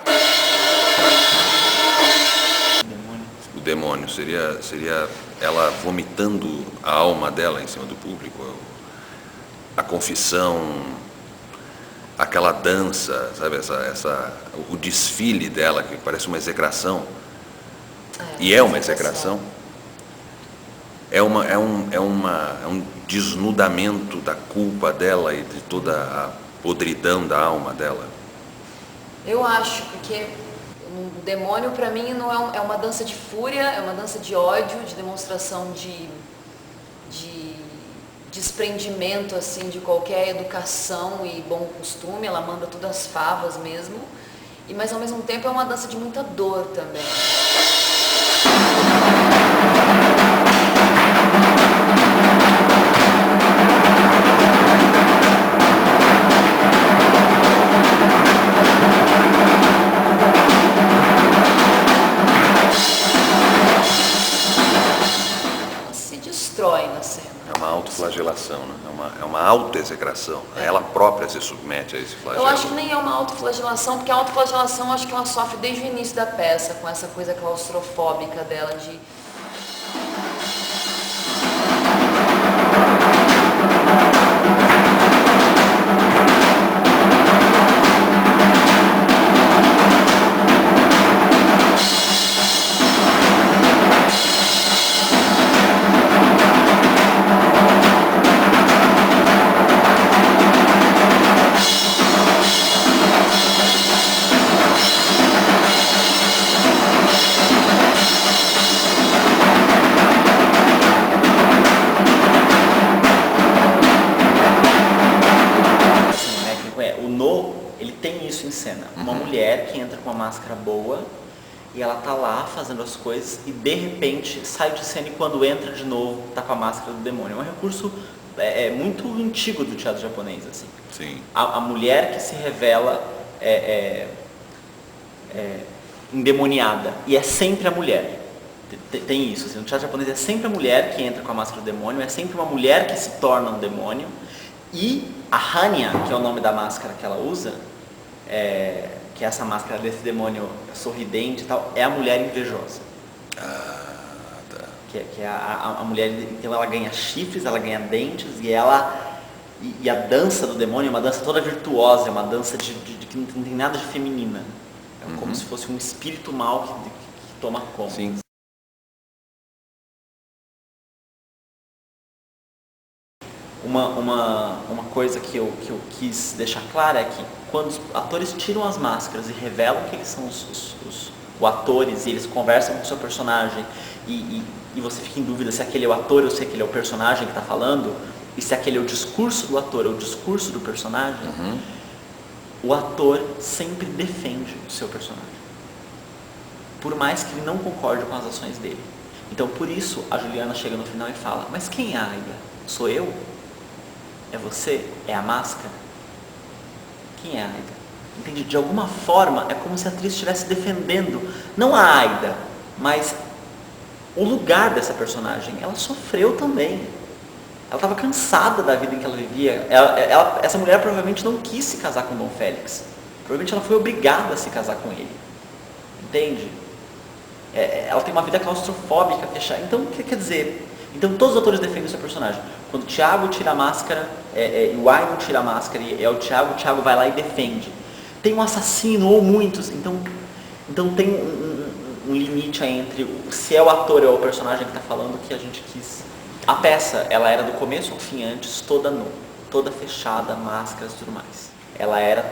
O demônio seria ela vomitando a alma dela em cima do público, a confissão, aquela dança, sabe, o desfile dela, que parece uma execração, e é uma execração, é um desnudamento da culpa dela e de toda a podridão da alma dela. Eu acho, porque o demônio para mim não é uma dança de fúria, é uma dança de ódio, de demonstração de desprendimento assim de qualquer educação e bom costume. Ela manda tudo às favas mesmo, mas ao mesmo tempo é uma dança de muita dor também. Ela se destrói na cena. É uma autoflagelação, né? É uma autoexecração. Ela própria se submete a esse flagelo. Eu acho que nem é uma autoflagelação, porque a autoflagelação eu acho que ela sofre desde o início da peça, com essa coisa claustrofóbica dela de... Uma mulher que entra com uma máscara boa e ela tá lá fazendo as coisas e de repente sai de cena e quando entra de novo tá com a máscara do demônio. É um recurso muito antigo do teatro japonês, assim. Sim. A mulher que se revela endemoniada e é sempre a mulher. Tem isso, assim, no teatro japonês é sempre a mulher que entra com a máscara do demônio, é sempre uma mulher que se torna um demônio e a Hanya, que é o nome da máscara que ela usa, que é essa máscara desse demônio sorridente e tal, é a mulher invejosa. Tá. Que é a mulher, então ela ganha chifres, ela ganha dentes e a dança do demônio é uma dança toda virtuosa, é uma dança que não tem nada de feminina. É como se fosse um espírito mau que toma conta. Sim. Uma coisa que eu quis deixar clara é que quando os atores tiram as máscaras e revelam que eles são os atores, e eles conversam com o seu personagem, e você fica em dúvida se aquele é o ator ou se aquele é o personagem que está falando, e se aquele é o discurso do ator ou o discurso do personagem, o ator sempre defende o seu personagem, por mais que ele não concorde com as ações dele. Então, por isso, a Juliana chega no final e fala: mas quem é a Aida? Sou eu? É você? É a máscara? Quem é a Aida? Entende? De alguma forma, é como se a atriz estivesse defendendo, não a Aida, mas o lugar dessa personagem. Ela sofreu também. Ela estava cansada da vida em que ela vivia. Essa mulher provavelmente não quis se casar com Dom Félix. Provavelmente ela foi obrigada a se casar com ele. Entende? Ela tem uma vida claustrofóbica, fechada. Então, quer dizer... Então todos os atores defendem o seu personagem. Quando o Tiago tira a máscara, e o Aino tira a máscara, e é o Tiago vai lá e defende. Tem um assassino ou muitos, então tem um limite aí entre se é o ator ou o personagem que está falando que a gente quis. A peça, ela era do começo ao fim antes, toda nua, toda fechada, máscaras e tudo mais. Ela era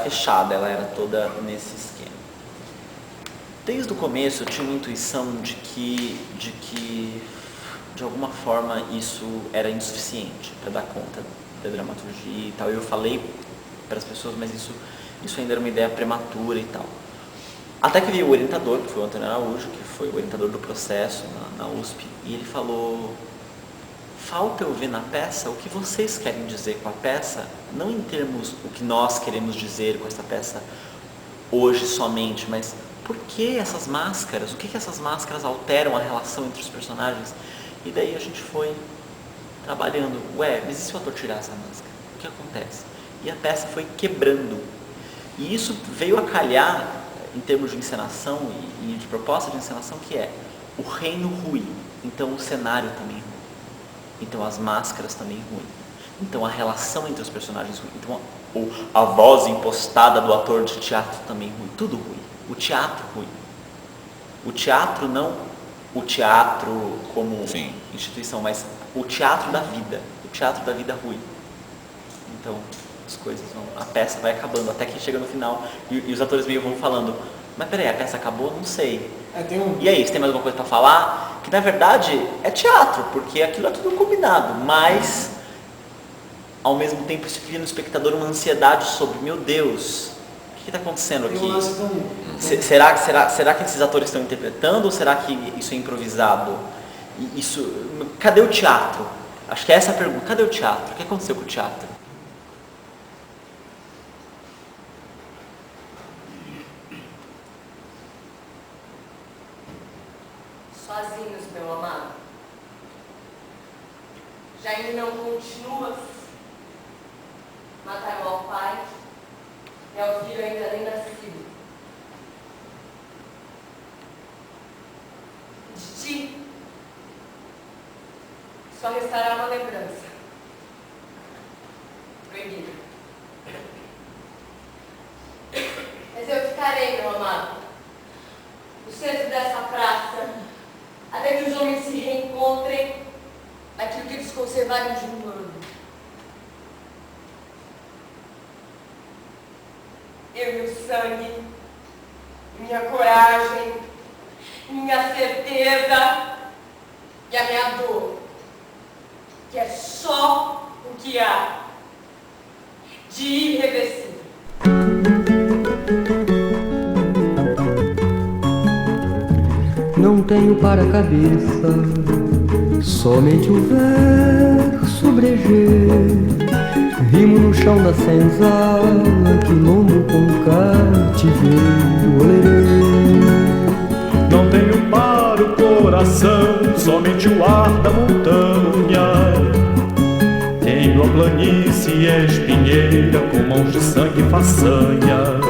fechada, ela era toda nesse esquema. Desde o começo eu tinha uma intuição de que de alguma forma isso era insuficiente para dar conta da dramaturgia e tal. Eu falei para as pessoas, mas isso ainda era uma ideia prematura e tal. Até que veio o orientador, que foi o Antônio Araújo, que foi o orientador do processo na USP, e ele falou: falta eu ver na peça o que vocês querem dizer com a peça, não em termos o que nós queremos dizer com essa peça hoje somente, mas por que essas máscaras, o que essas máscaras alteram a relação entre os personagens? E daí a gente foi trabalhando, mas e se o ator tirar essa máscara? O que acontece? E a peça foi quebrando. E isso veio a calhar, em termos de encenação e de proposta de encenação, que é o reino ruim, então o cenário também ruim, então as máscaras também ruim, então a relação entre os personagens ruim, então a voz impostada do ator de teatro também ruim, tudo ruim, o teatro ruim. O teatro não o teatro como instituição, mas o teatro da vida ruim. Então as coisas a peça vai acabando, até que chega no final e os atores meio vão falando: mas peraí, a peça acabou? Não sei. E aí, você tem mais alguma coisa para falar? Que na verdade é teatro, porque aquilo é tudo combinado, mas ao mesmo tempo isso cria no espectador uma ansiedade sobre, meu Deus, o que está acontecendo aqui? Será que esses atores estão interpretando ou será que isso é improvisado? Cadê o teatro? Acho que é essa a pergunta. Cadê o teatro? O que aconteceu com o teatro? Sozinhos, meu amado. Já ainda não continuas? Mataram ao pai e ao filho ainda nem nascido. De ti só restará uma lembrança proibida. Mas eu ficarei, meu amado, no centro dessa praça, até que os homens se reencontrem naquilo que eles conservaram de humano. Eu e o sangue, minha coragem, minha certeza e a minha dor, que é só o que há de irreversível. Não tenho para a cabeça somente o verso brejer. Rimo no chão da senzala, quilombo com cativeiro, olerê. Não tenho para o coração somente o ar da montanha. Tenho a planície espinheira com mãos de sangue e façanha.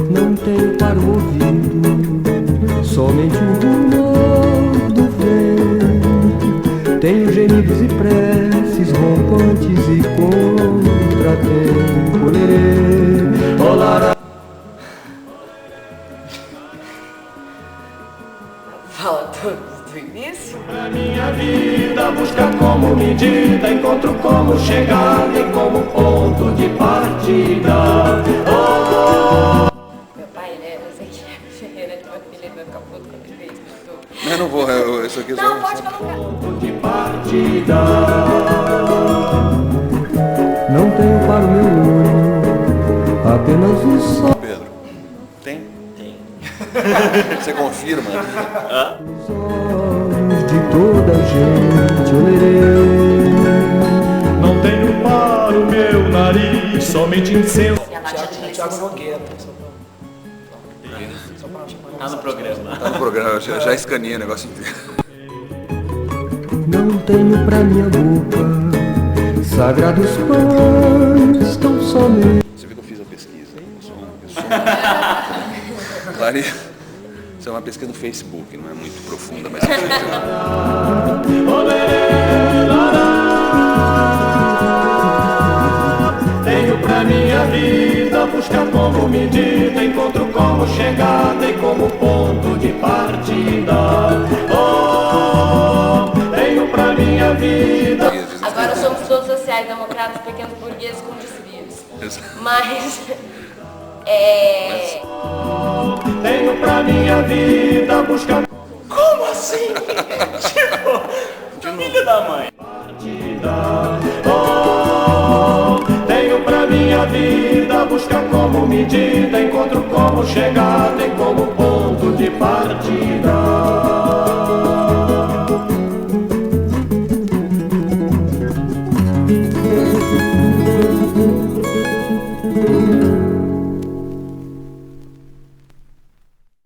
Não tenho para o ouvido somente o rumor do vento. Tenho gemidos e preces rompantes e contratempo, olerê, olará. chegada e como ponto de partida. Meu pai, ele é Ezequiel Ferreira, ele tem uma filha, ele vai ficar puto quando ele vê isso. Eu não vou, isso aqui Não, pode colocar. Ponto de partida. Não tenho para o meu olho apenas um só. Pedro, tem? Tem. Você confirma? Os olhos de toda a gente eu lerei. Não tenho para o meu nariz somente incenso. Thiago Nogueira. Tá no programa. Tá no programa, eu já escaneei o negócio inteiro. Não tenho pra minha boca sagrados pães tão somente. Você viu que eu fiz a pesquisa? Claro, isso é uma pesquisa no Facebook, não é muito profunda, mas tenho pra minha vida buscar como medida, encontro como chegada e como ponto de partida. Oh, tenho pra minha vida. Agora somos todos sociais-democratas, pequenos burgueses com desvios. Mas, tenho pra minha vida buscar. Como assim? Tipo, filho da mãe. Oh, tenho pra minha vida buscar como medida, encontro como chegada e como ponto de partida.